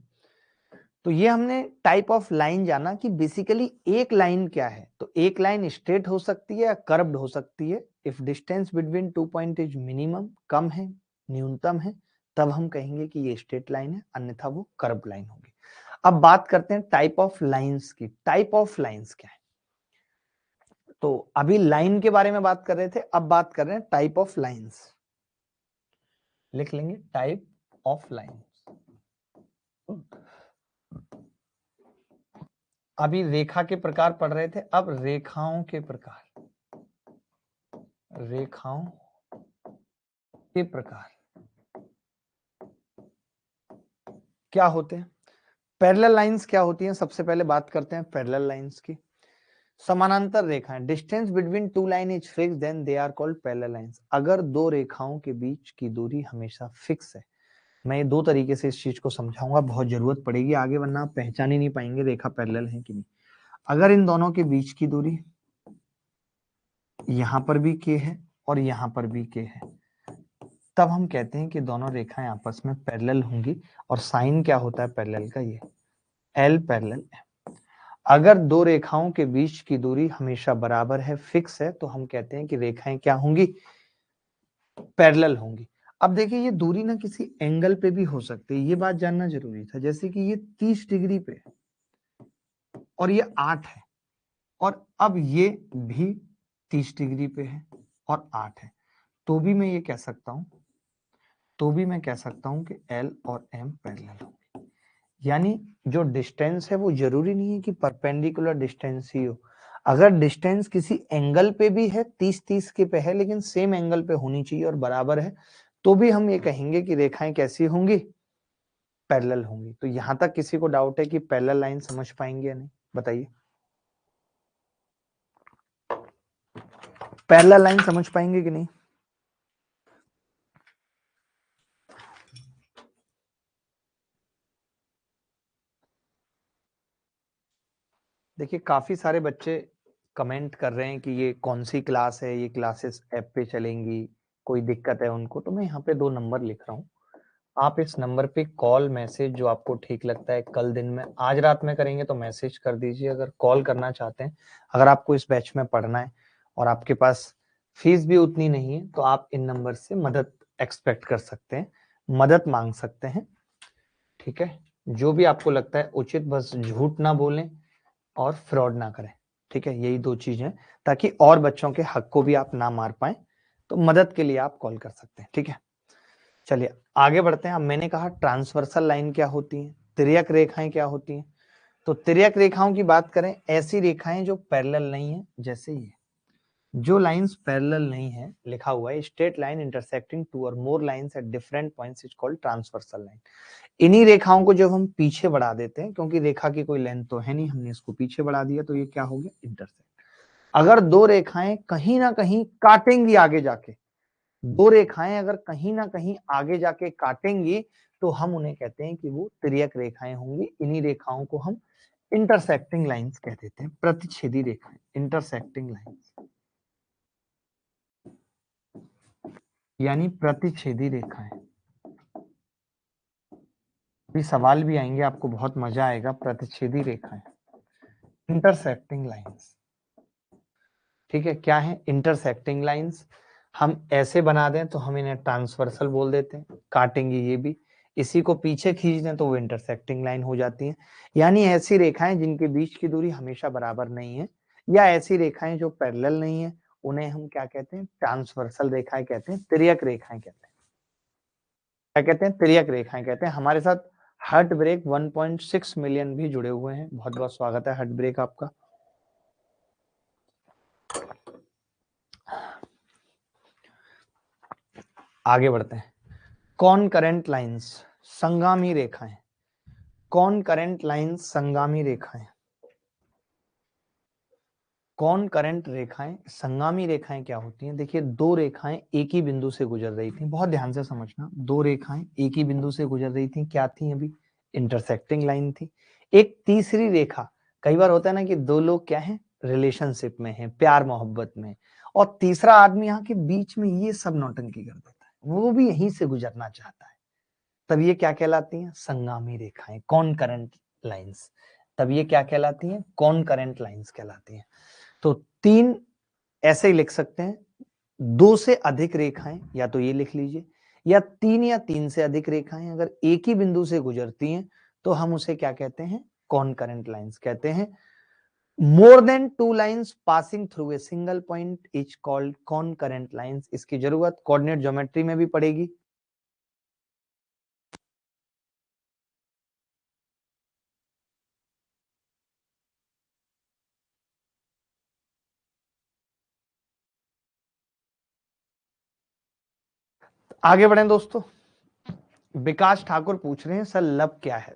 तो ये हमने टाइप ऑफ लाइन जाना कि बेसिकली एक लाइन क्या है। तो एक लाइन स्ट्रेट हो सकती है या कर्व्ड हो सकती है। If distance between two point is minimum, कम है, न्यूनतम है, तब हम कहेंगे कि ये स्ट्रेट लाइन है, अन्यथा वो कर्व लाइन होगी। अब बात करते हैं टाइप ऑफ लाइंस की। टाइप ऑफ लाइंस क्या है? तो अभी लाइन के बारे में बात कर रहे थे, अब बात कर रहे हैं टाइप ऑफ लाइंस। लिख लेंगे टाइप ऑफ लाइंस। अभी रेखा के प्रकार पढ़ रहे थे, अब रेखाओं के प्रकार। रेखाओं के प्रकार क्या होते हैं? पैरेलल लाइंस क्या होती हैं? सबसे पहले बात करते हैं पैरेलल लाइंस की। समानांतर रेखाएं, distance between two line is fix then they are called parallel lines. अगर दो रेखाओं के बीच की दूरी हमेशा फिक्स है, मैं ये दो तरीके से इस चीज को समझाऊंगा, बहुत जरूरत पड़ेगी आगे, वरना आप पहचान ही नहीं पाएंगे रेखा पैरेलल है कि नहीं। अगर इन दोनों के बीच की दूरी यहां पर भी के है और यहां पर भी के है, तब हम कहते हैं कि दोनों रेखाएं आपस में पैरेलल होंगी। और साइन क्या होता है पैरेलल का? ये एल पैरेलल एम। अगर दो रेखाओं के बीच की दूरी हमेशा बराबर है, फिक्स है, तो हम कहते हैं कि रेखाएं क्या होंगी? पैरेलल होंगी। अब देखिए, ये दूरी ना किसी एंगल पे भी हो सकती है, ये बात जानना जरूरी था। जैसे कि ये 30 डिग्री पे और ये 8 है, और अब ये भी 30 डिग्री पे है और 8 है, तो भी मैं ये कह सकता हूं, तो भी मैं कह सकता हूं कि L और M पैरेलल होंगे। यानी जो डिस्टेंस है वो जरूरी नहीं है कि परपेंडिकुलर डिस्टेंस ही हो। अगर डिस्टेंस किसी एंगल पे भी है, 30-30 के पे है, लेकिन सेम एंगल पे होनी चाहिए और बराबर है, तो भी हम ये कहेंगे कि रेखाएं कैसी होंगी? पैरेलल होंगी। तो यहां तक किसी को डाउट है कि पैरेलल लाइन समझ पाएंगे या नहीं? बताइए, पैरेलल लाइन समझ पाएंगे कि नहीं? देखिए, काफी सारे बच्चे कमेंट कर रहे हैं कि ये कौन सी क्लास है, ये क्लासेस ऐप पे चलेंगी, कोई दिक्कत है उनको। तो मैं यहाँ पे 2 नंबर लिख रहा हूँ, आप इस नंबर पे कॉल मैसेज जो आपको ठीक लगता है, कल दिन में, आज रात में करेंगे तो मैसेज कर दीजिए। अगर कॉल करना चाहते हैं, अगर आपको इस बैच में पढ़ना है और आपके पास फीस भी उतनी नहीं है, तो आप इन नंबर से मदद एक्सपेक्ट कर सकते हैं, मदद मांग सकते हैं। ठीक है, जो भी आपको लगता है उचित, बस झूठ ना बोलें और फ्रॉड ना करें। ठीक है, यही 2 चीजें, ताकि और बच्चों के हक को भी आप ना मार पाए, तो मदद के लिए आप कॉल कर सकते हैं। ठीक है, चलिए आगे बढ़ते हैं। अब मैंने कहा ट्रांसवर्सल लाइन क्या होती है, तिर्यक रेखाएं क्या होती हैं। तो तिर्यक रेखाओं की बात करें, ऐसी रेखाएं जो पैरेलल नहीं है, जैसे ये जो लाइंस पैरेलल नहीं है, लिखा हुआ है स्ट्रेट लाइन इंटरसेक्टिंग टू और more lines at different points is called transversal line. इन्हीं रेखाओं को जब हम पीछे बढ़ा देते हैं, क्योंकि रेखा की कोई लेंथ तो है नहीं, हमने इसको पीछे बढ़ा दिया, तो ये क्या हो गया, इंटरसेक्ट। अगर 2 रेखाएं कहीं ना कहीं काटेंगी आगे जाके, 2 रेखाएं अगर कहीं ना कहीं आगे जाके काटेंगी, तो हम उन्हें कहते हैं कि वो तिर्यक रेखाएं होंगी। इन्हीं रेखाओं को हम इंटरसेक्टिंग लाइंस कह देते हैं, प्रतिच्छेदी रेखाएं, इंटरसेक्टिंग लाइंस यानी प्रतिच्छेदी रेखाएं। भी सवाल भी आएंगे, आपको बहुत मजा आएगा। प्रतिच्छेदी रेखाएं, इंटरसेक्टिंग लाइंस, ठीक है, क्या है इंटरसेक्टिंग लाइंस। हम ऐसे बना दें तो हम इन्हें ट्रांसवर्सल बोल देते हैं, काटेंगे ये भी, इसी को पीछे खींच दें तो वो इंटरसेक्टिंग लाइन हो जाती है। यानी ऐसी रेखाएं जिनके बीच की दूरी हमेशा बराबर नहीं है, या ऐसी रेखाएं जो पैरेलल नहीं है, उन्हें हम क्या कहते हैं, ट्रांसवर्सल रेखाएं कहते हैं, तिर्यक रेखाएं कहते हैं। क्या कहते हैं, तिर्यक रेखाएं कहते हैं। हमारे साथ हार्ट ब्रेक 1.6 मिलियन भी जुड़े हुए हैं, बहुत बहुत स्वागत है हार्ट ब्रेक आपका। आगे बढ़ते हैं। कॉन करंट लाइंस, संगामी रेखाएं, कॉन करंट लाइंस संगामी रेखाएं, कॉन करंट रेखाएं संगामी रेखाएं क्या होती हैं। देखिए 2 रेखाएं एक ही बिंदु से गुजर रही थी, बहुत ध्यान से समझना, 2 रेखाएं एक ही बिंदु से गुजर रही थी, क्या थी, अभी इंटरसेक्टिंग लाइन थी। एक तीसरी रेखा, कई बार होता है ना कि 2 लोग क्या है, रिलेशनशिप में है, प्यार मोहब्बत में, और तीसरा आदमी यहाँ के बीच में ये सब नौटंकी कर देता है, वो भी यहीं से गुजरना चाहता है, तब ये क्या कहलाती हैं, संगामी रेखाएं, कॉन करंट लाइंस। तब ये क्या कहलाती हैं, कॉन करंट लाइंस कहलाती हैं। तो 3 ऐसे ही लिख सकते हैं, 2 से अधिक रेखाएं, या तो ये लिख लीजिए, या 3 से अधिक रेखाएं अगर एक ही बिंदु से गुजरती हैं, तो हम उसे क्या कहते हैं, कॉन करंट लाइंस कहते हैं। More than 2 lines passing through a single point is called concurrent lines. इसकी जरूरत कोऑर्डिनेट ज्योमेट्री में भी पड़ेगी। आगे बढ़ें दोस्तों। विकास ठाकुर पूछ रहे हैं, सर लव क्या है।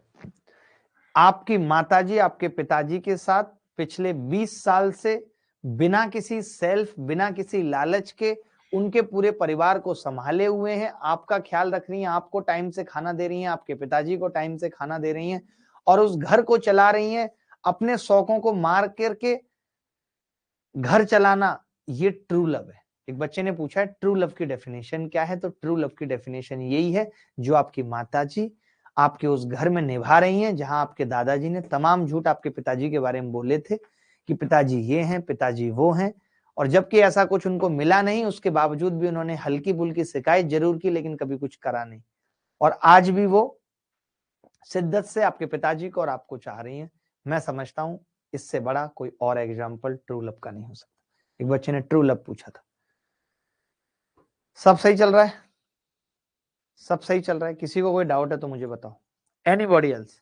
आपकी माताजी आपके पिताजी के साथ पिछले 20 साल से बिना किसी सेल्फ, बिना किसी लालच के उनके पूरे परिवार को संभाले हुए हैं, आपका ख्याल रख रही हैं, आपको टाइम से खाना दे रही हैं, आपके पिताजी को टाइम से खाना दे रही हैं, और उस घर को चला रही हैं, अपने शौकों को मार करके घर चलाना, ये ट्रू लव है। एक बच्चे ने पूछा है ट्रू लव की डेफिनेशन क्या है, तो ट्रू लव की डेफिनेशन यही है, जो आपकी माताजी आपके उस घर में निभा रही हैं, जहां आपके दादाजी ने तमाम झूठ आपके पिताजी के बारे में बोले थे कि पिताजी ये हैं, पिताजी वो हैं, और जबकि ऐसा कुछ उनको मिला नहीं, उसके बावजूद भी उन्होंने हल्की फुल्की शिकायत जरूर की, लेकिन कभी कुछ करा नहीं, और आज भी वो शिद्दत से आपके पिताजी को और आपको चाह रही हैं। मैं समझता हूं इससे बड़ा कोई और एग्जाम्पल ट्रू लव का नहीं हो सकता। एक बच्चे ने ट्रू लव पूछा था। सब सही चल रहा है, सब सही चल रहा है, किसी को कोई डाउट है तो मुझे बताओ, एनीबॉडी एल्स।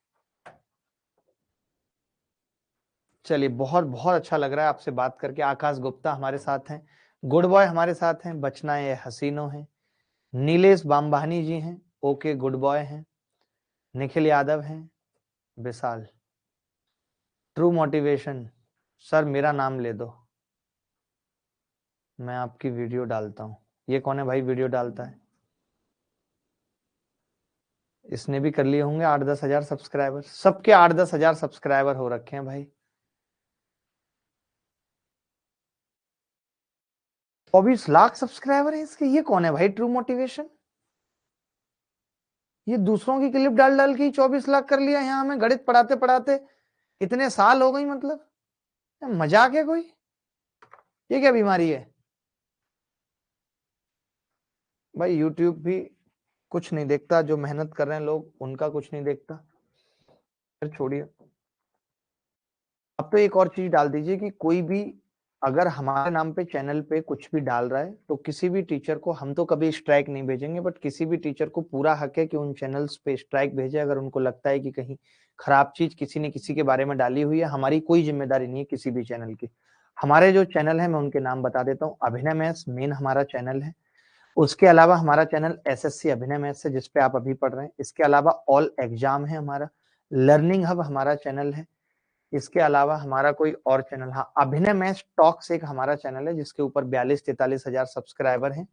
चलिए बहुत बहुत अच्छा लग रहा है आपसे बात करके। आकाश गुप्ता हमारे साथ हैं, गुड बॉय हमारे साथ हैं, बचना ये हसीनो है, नीलेश बामबानी जी हैं, ओके गुड बॉय हैं, निखिल यादव हैं, विशाल। ट्रू मोटिवेशन, सर मेरा नाम ले दो, मैं आपकी वीडियो डालता हूं। ये कौन है भाई वीडियो डालता है, इसने भी कर लिए होंगे 8-10 हजार सब्सक्राइबर, सबके 8-10 हजार सब्सक्राइबर हो रखे हैं भाई। 24 लाख सब्सक्राइबर है इसके। ये कौन है भाई ट्रू मोटिवेशन, ये दूसरों की क्लिप डाल डाल के 24 लाख कर लिया, यहाँ हमें गणित पढ़ाते पढ़ाते इतने साल हो गई, मतलब मजाक है कोई, ये क्या बीमारी है भाई। यूट्यूब भी कुछ नहीं देखता, जो मेहनत कर रहे हैं लोग उनका कुछ नहीं देखता, फिर छोड़िए। अब तो एक और चीज डाल दीजिए कि कोई भी अगर हमारे नाम पे चैनल पे कुछ भी डाल रहा है तो किसी भी टीचर को, हम तो कभी स्ट्राइक नहीं भेजेंगे, बट किसी भी टीचर को पूरा हक है कि उन चैनल्स पे स्ट्राइक भेजे अगर उनको लगता है कि कहीं खराब चीज किसी ने किसी के बारे में डाली हुई है। हमारी कोई जिम्मेदारी नहीं है किसी भी चैनल की। हमारे जो चैनल है मैं उनके नाम बता देता हूँ। अभिनय मैथ्स मेन हमारा चैनल है। उसके अलावा हमारा चैनल एसएससी अभिनय मैथ्स है जिसपे आप अभी पढ़ रहे हैं। इसके अलावा ऑल एग्जाम है हमारा। लर्निंग हब हमारा चैनल है। इसके अलावा हमारा कोई और चैनल, हाँ, अभिनय मैथ्स टॉक्स एक हमारा चैनल है जिसके ऊपर 42-43 हजार सब्सक्राइबर हैं।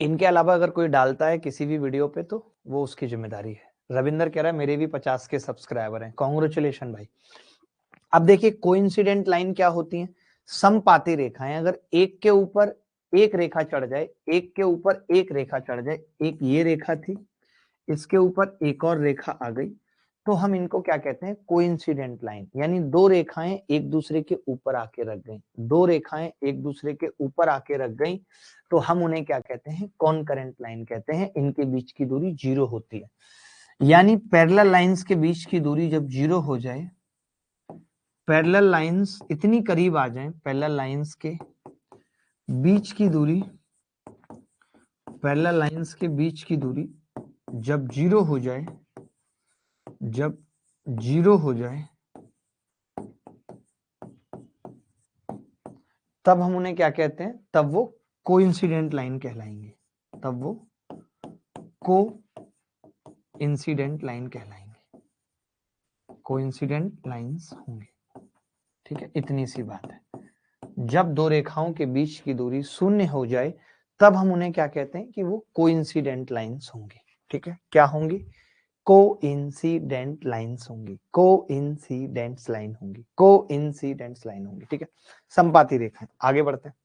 इनके अलावा अगर कोई डालता है किसी भी वीडियो पे तो वो उसकी जिम्मेदारी है। रविंदर कह रहा है मेरे भी 50 के सब्सक्राइबर हैं, कॉन्ग्रेचुलेशन भाई। अब देखिए कोइंसिडेंट लाइन क्या होती है? समपाती रेखाएं अगर एक के ऊपर एक रेखा चढ़ जाए, एक के ऊपर एक रेखा चढ़ जाए, एक ये रेखा थी, इसके ऊपर एक और रेखा आ गई, तो हम इनको क्या कहते हैं? Coincident line. यानी दो रेखाएं एक दूसरे के ऊपर आके रख गई, दो रेखाएं एक दूसरे के ऊपर आके रख गई, तो हम उन्हें क्या कहते हैं? कॉनकरेंट लाइन कहते हैं। इनके बीच की दूरी 0 होती है। यानी पैरेलल लाइंस के बीच की दूरी जब 0 हो जाए, पैरेलल लाइंस इतनी करीब आ जाए, पैरेलल लाइंस के बीच की दूरी, पैरेलल लाइंस के बीच की दूरी जब 0 हो जाए, जब 0 हो जाए, तब हम उन्हें क्या कहते हैं? तब वो कोइंसिडेंट लाइन कहलाएंगे। तब वो को इंसिडेंट लाइन कहलाएंगे, कोइंसिडेंट लाइंस होंगे। ठीक है, इतनी सी बात है। जब दो रेखाओं के बीच की दूरी 0 हो जाए तब हम उन्हें क्या कहते हैं? कि वो कोइंसिडेंट लाइंस होंगी। ठीक है, क्या होंगी? कोइंसिडेंट लाइंस होंगी, कोइंसिडेंट्स लाइन होंगी, कोइंसिडेंट्स लाइन होंगी। ठीक है, संपाती रेखाएं। आगे बढ़ते हैं।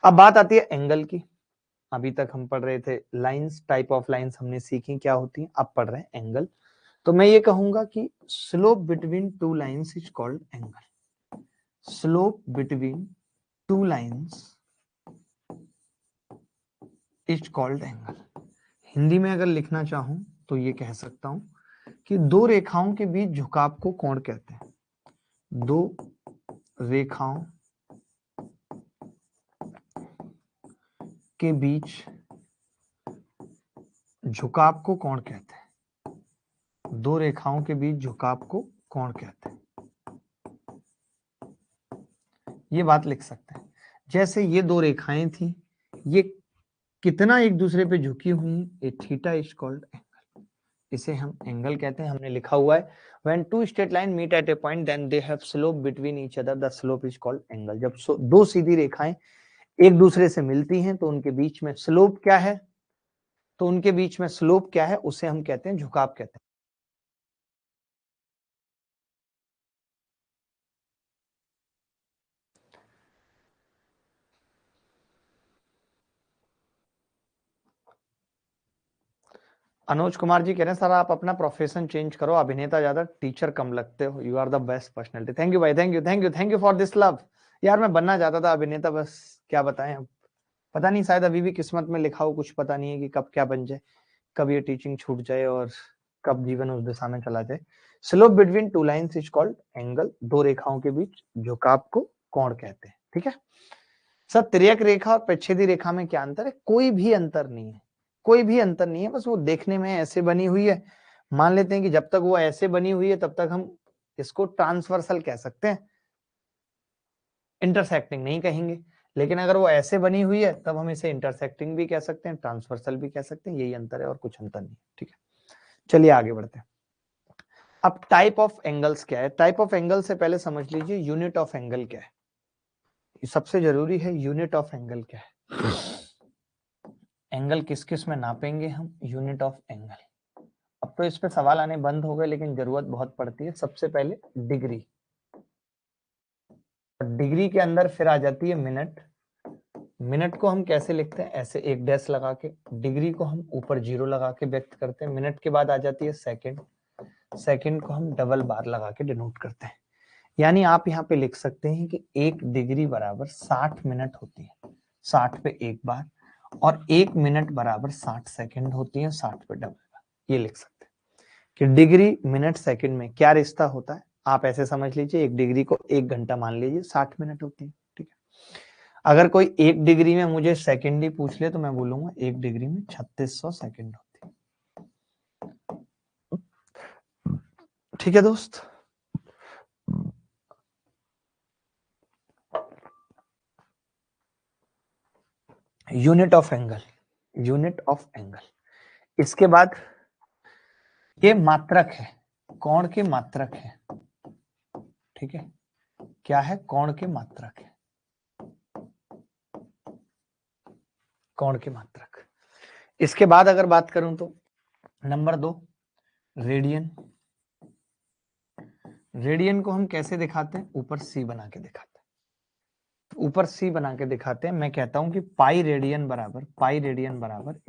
अब बात आती है एंगल की। अभी तक हम पढ़ रहे थे लाइंस, टाइप ऑफ लाइंस हमने सीखी क्या होती हैं, अब पढ़ रहे हैं एंगल। तो मैं ये कहूंगा कि slope between two lines is called angle. Slope between two lines is called angle. Hindi में अगर लिखना चाहूं तो ये कह सकता हूं कि दो रेखाओं के बीच झुकाव को कोण कहते हैं। दो रेखाओं के बीच झुकाव को कोण कहते हैं। दो रेखाओं के बीच झुकाव को कोण कहते हैं। ये बात लिख सकते हैं। जैसे ये दो रेखाएं थी, ये कितना एक दूसरे पे झुकी हुई हैं, ए थीटा इज कॉल्ड एंगल। इसे हम एंगल कहते हैं। हमने लिखा हुआ है when two straight line meet at a point then they have slope between each other, the slope is called angle। जब दो सीधी रेखाएं एक दूसरे से मिलती हैं तो उनके बीच में स्लोप क्या है? तो उनके बीच में स्लोप क्या है? उसे हम कहते हैं झुकाव कहते हैं। अनुज कुमार जी कह रहे हैं सर आप अपना प्रोफेशन चेंज करो, अभिनेता ज्यादा टीचर कम लगते हो, you are the best personality. Thank you भाई, thank you, thank you, thank you for this love. यार मैं बनना चाहता था अभिनेता, बस क्या बताएं अब, पता नहीं, शायद अभी भी किस्मत में लिखा हो, कुछ पता नहीं है कि कब क्या बन जाए, कब ये टीचिंग छूट जाए और कब जीवन उस दिशा में चला जाए। Slope between two lines is called angle. दो रेखाओं के बीच झुकाव को कोण कहते हैं। ठीक है सर, तिर्यक रेखा और प्रच्छेदी रेखा में क्या अंतर है? कोई भी अंतर नहीं है, कोई भी अंतर नहीं है, बस वो देखने में ऐसे बनी हुई है। मान लेते हैं कि जब तक वो ऐसे बनी हुई है तब तक हम इसको ट्रांसवर्सल कह सकते हैं, इंटरसेक्टिंग नहीं कहेंगे। लेकिन अगर वो ऐसे बनी हुई है तब हम इसे इंटरसेक्टिंग भी कह सकते हैं, ट्रांसवर्सल भी कह सकते हैं। यही अंतर है और कुछ अंतर नहीं। ठीक है, चलिए आगे बढ़ते हैं। अब टाइप ऑफ एंगल्स क्या है? टाइप ऑफ एंगल से पहले समझ लीजिए यूनिट ऑफ एंगल क्या है। सबसे जरूरी है यूनिट ऑफ एंगल क्या है। एंगल किस किस में नापेंगे हम? Unit of angle. अब तो इस पे सवाल आने बंद हो गए लेकिन जरूरत बहुत पड़ती है। सबसे पहले डिग्री, डिग्री के अंदर फिर आ जाती है मिनट। मिनट को हम कैसे लिखते हैं? ऐसे एक डैश लगा के। डिग्री को हम ऊपर 0 लगा के व्यक्त करते हैं। मिनट के बाद आ जाती है सेकंड। सेकंड को हम डबल बार लगा के डिनोट करते हैं। यानी आप यहाँ पे लिख सकते हैं कि 1 डिग्री बराबर 60 मिनट होती है, 60 पे एक बार, और 1 मिनट बराबर 60 सेकंड होती है, 60 पे डबल बार। ये लिख सकते हैं। कि डिग्री मिनट सेकंड में क्या रिश्ता होता है। आप ऐसे समझ लीजिए, 1 डिग्री को 1 घंटा मान लीजिए, 60 मिनट होती है, ठीक है। अगर कोई 1 डिग्री में मुझे सेकंड ही पूछ ले तो मैं बोलूंगा 1 डिग्री में 3600 सेकंड होती है, ठीक है दोस्त। Unit of angle, unit of angle. इसके बाद ये मात्रक है, कोण के मात्रक है, ठीक है। क्या है? कोण के मात्रक है, कोण के मात्रक। इसके बाद अगर बात करूं तो नंबर 2 रेडियन। रेडियन को हम कैसे दिखाते हैं? ऊपर सी बना के दिखाते हैं, ऊपर सी बना के दिखाते हैं। मैं कहता हूं कि पाई रेडियन बराबर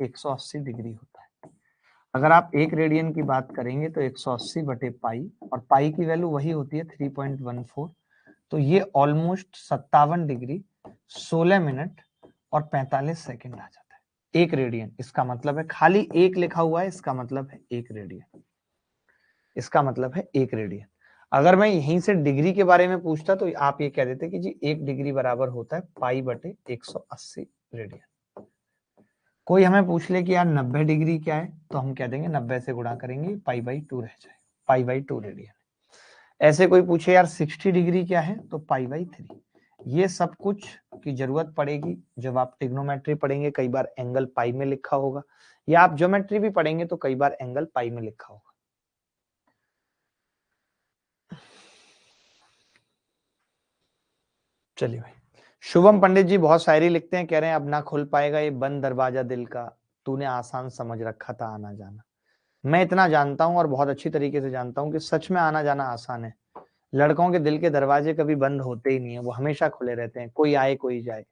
180 डिग्री होता है। अगर आप 1 रेडियन की बात करेंगे तो 180 बटे पाई, और पाई की वैल्यू वही होती है 3.14, तो ये ऑलमोस्ट 57 डिग्री 16 मिनट और 45 सेकंड आ जाता है 1 रेडियन। इसका मतलब है, खाली 1 लिखा हुआ है, इसका मतलब है 1 रेडियन, इसका मतलब है 1 रेडियन। अगर मैं यहीं से डिग्री के बारे में पूछता तो आप ये कह देते कि जी 1 डिग्री बराबर होता है पाई बटे 180 रेडियन। कोई हमें पूछ ले कि यार 90 डिग्री क्या है, तो हम कह देंगे 90 से गुणा करेंगे, पाई बाई 2 रह जाए, पाई बाई 2 रेडियन। ऐसे कोई पूछे यार 60 डिग्री क्या है, तो पाई बाई 3। ये सब कुछ की जरूरत पड़ेगी जब आप ट्रिग्नोमेट्री पढ़ेंगे, कई बार एंगल पाई में लिखा होगा, या आप ज्योमेट्री भी पढ़ेंगे तो कई बार एंगल पाई में लिखा होगा। चलिए भाई, शुभम पंडित जी बहुत शायरी लिखते हैं, कह रहे हैं अब ना खुल पाएगा ये बंद दरवाजा दिल का, तूने आसान समझ रखा था आना जाना। मैं इतना जानता हूं और बहुत अच्छी तरीके से जानता हूं कि सच में आना जाना आसान है। लड़कों के दिल के दरवाजे कभी बंद होते ही नहीं है, वो हमेशा खुले रहते हैं, कोई आए कोई जाए।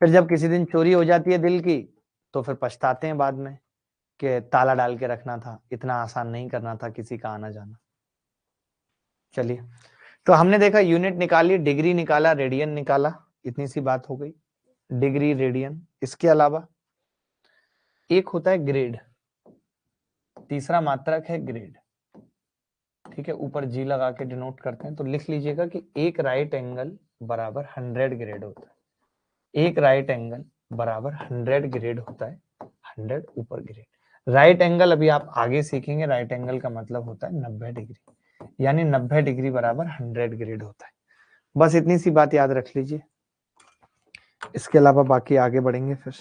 फिर जब किसी दिन चोरी हो जाती है दिल की, तो फिर पछताते हैं बाद में कि ताला डाल के रखना था, इतना आसान नहीं करना था किसी का आना जाना। चलिए, तो हमने देखा यूनिट निकाली, डिग्री निकाला, रेडियन निकाला, इतनी सी बात हो गई, डिग्री रेडियन। इसके अलावा एक होता है ग्रेड, तीसरा मात्रक है ग्रेड, ठीक है। ऊपर जी लगा के डिनोट करते हैं, तो लिख लीजिएगा कि एक राइट एंगल बराबर 100 ग्रेड होता है, एक राइट एंगल बराबर 100 ग्रेड होता है, 100 ऊपर ग्रेड। राइट एंगल अभी आप आगे सीखेंगे, राइट एंगल का मतलब होता है 90 डिग्री, यानी 90 डिग्री बराबर 100 ग्रेड होता है। बस इतनी सी बात याद रख लीजिए, इसके अलावा बाकी आगे बढ़ेंगे फिर।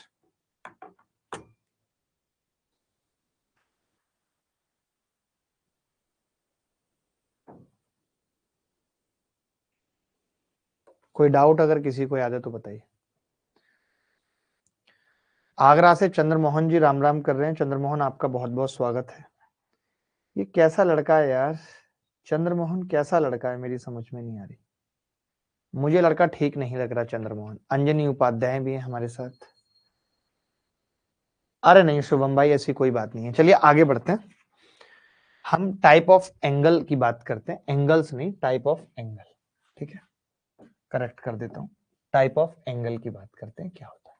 कोई डाउट अगर किसी को याद है तो बताइए। आगरा से चंद्रमोहन जी राम राम कर रहे हैं। चंद्रमोहन आपका बहुत बहुत स्वागत है। ये कैसा लड़का है यार, चंद्रमोहन कैसा लड़का है, मेरी समझ में नहीं आ रही। मुझे लड़का ठीक नहीं लग रहा चंद्रमोहन। अंजनी उपाध्याय भी है हमारे साथ। अरे नहीं शुभम भाई, ऐसी कोई बात नहीं है। चलिए आगे बढ़ते हैं, हम टाइप ऑफ एंगल की बात करते हैं, एंगल्स नहीं, टाइप ऑफ एंगल, ठीक है। करेक्ट कर देता हूं, टाइप ऑफ एंगल की बात करते हैं, क्या होता है,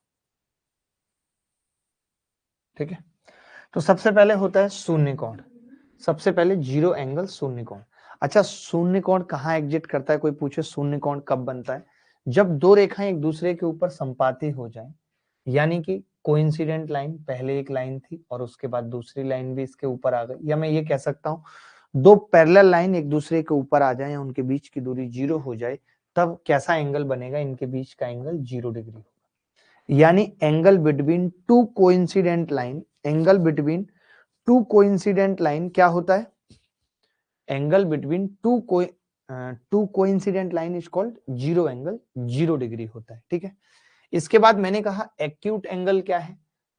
ठीक है। तो सबसे पहले होता है शून्य कोण, सबसे पहले जीरो एंगल शून्य कोण। अच्छा, शून्य कोण कहाँ एग्जिट करता है? कोई पूछे शून्य कोण कब बनता है? जब दो रेखाएं एक दूसरे के ऊपर संपाती हो जाए, यानी कि कोइंसिडेंट लाइन, पहले एक लाइन थी और उसके बाद दूसरी लाइन भी इसके ऊपर आ गई, या मैं ये कह सकता हूं दो पैरेलल लाइन एक दूसरे के ऊपर आ जाए या उनके बीच की दूरी 0 हो जाए, तब कैसा एंगल बनेगा? इनके बीच का एंगल 0 डिग्री होगा। यानी angle between two coincident line, angle between two coincident line क्या होता है? Angle between two coincident line is called zero angle, 0 degree होता है, ठीक है। इसके बाद मैंने कहा एक्यूट एंगल क्या है?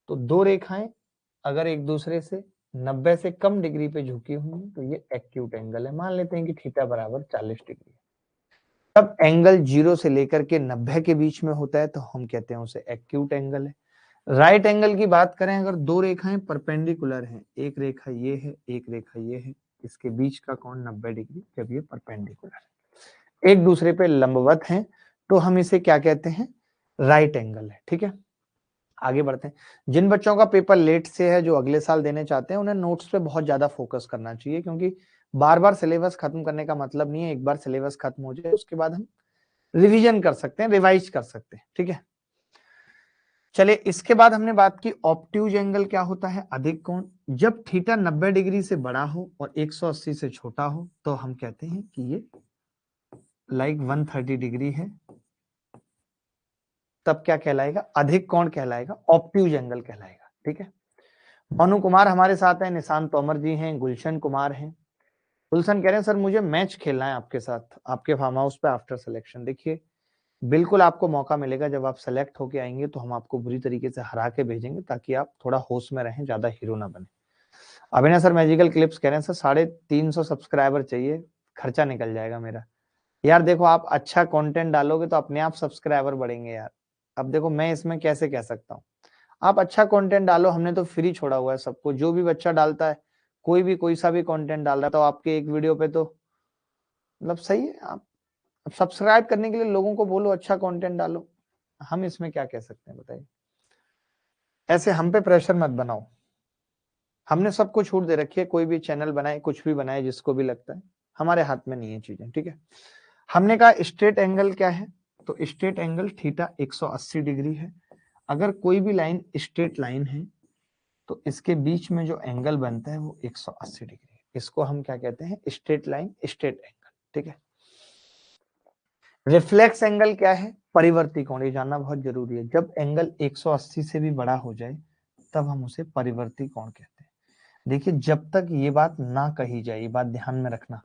तो दो रेखाएं अगर एक दूसरे से 90 से कम डिग्री पे झुकी हुई तो ये एक्यूट एंगल है। मान लेते हैं कि थीटा बराबर 40 डिग्री। तब एंगल 0 से लेकर के 90 के बीच में होता है तो हम कहते हैं उसे एक्यूट एंगल है। राइट एंगल की बात करें, अगर दो रेखाएं परपेंडिकुलर हैं, एक रेखा ये है, एक रेखा ये है, इसके बीच का कोण 90 डिग्री, जब ये परपेंडिकुलर है, एक दूसरे पे लंबवत हैं, तो हम इसे क्या कहते हैं? राइट एंगल है, ठीक है। आगे बढ़ते हैं। जिन बच्चों का पेपर लेट से है, जो अगले साल देने चाहते हैं, उन्हें नोट्स पे बहुत ज्यादा फोकस करना चाहिए, क्योंकि बार बार सिलेबस खत्म करने का मतलब नहीं है। एक बार सिलेबस खत्म हो जाए उसके बाद हम रिवीजन कर सकते हैं, रिवाइज कर सकते हैं, ठीक है। चलिए, इसके बाद हमने बात की ऑब्ट्यूज एंगल क्या होता है, अधिक कोण। जब थीटा 90 डिग्री से बड़ा हो और 180 से छोटा हो तो हम कहते हैं कि ये लाइक 130 डिग्री है, तब क्या कहलाएगा, अधिक कोण कहलाएगा, ऑब्ट्यूज एंगल कहलाएगा, ठीक है। मनु कुमार हमारे साथ हैं, निशांत तोमर जी हैं, गुलशन कुमार हैं। गुलशन कह रहे हैं सर मुझे मैच खेलना है आपके साथ, आपके फार्म हाउस पे आफ्टर सिलेक्शन। देखिए, बिल्कुल आपको मौका मिलेगा, जब आप सेलेक्ट होके आएंगे तो हम आपको बुरी तरीके से हरा के भेजेंगे, ताकि आप थोड़ा होश में रहें, ज्यादा हीरो ना बने। अभिनय सर मैजिकल क्लिप्स कह रहे हैं सर 350 सब्सक्राइबर चाहिए, खर्चा निकल जाएगा मेरा। यार देखो, आप अच्छा कंटेंट डालोगे तो अपने आप सब्सक्राइबर बढ़ेंगे यार। अब देखो, मैं इसमें कैसे कह सकता हूँ, आप अच्छा कंटेंट डालो, हमने तो फ्री छोड़ा हुआ है सबको। जो भी बच्चा डालता है, कोई सा भी कंटेंट डाल रहा है, तो आपके एक वीडियो पे तो मतलब सही है। आप सब्सक्राइब करने के लिए लोगों को बोलो अच्छा कंटेंट डालो, हम इसमें क्या कह सकते हैं बताइए। ऐसे हम पे प्रेशर मत बनाओ, हमने सबको छूट दे रखी है, कोई भी चैनल बनाए, कुछ भी बनाए, जिसको भी लगता है, हमारे हाथ में नहीं है चीजें, ठीक है। हमने कहा स्ट्रेट एंगल क्या है, तो स्ट्रेट एंगल थीटा 180 डिग्री है। अगर कोई भी लाइन स्ट्रेट लाइन है तो इसके बीच में जो एंगल बनता है वो 180 डिग्री है। इसको हम क्या कहते हैं, स्ट्रेट लाइन, स्ट्रेट एंगल, ठीक है। रिफ्लेक्स एंगल क्या है, परिवर्ती कोण, ये जानना बहुत जरूरी है। जब एंगल 180 से भी बड़ा हो जाए तब हम उसे परिवर्ती कोण कहते हैं। देखिए, जब तक ये बात ना कही जाए, ये बात ध्यान में रखना,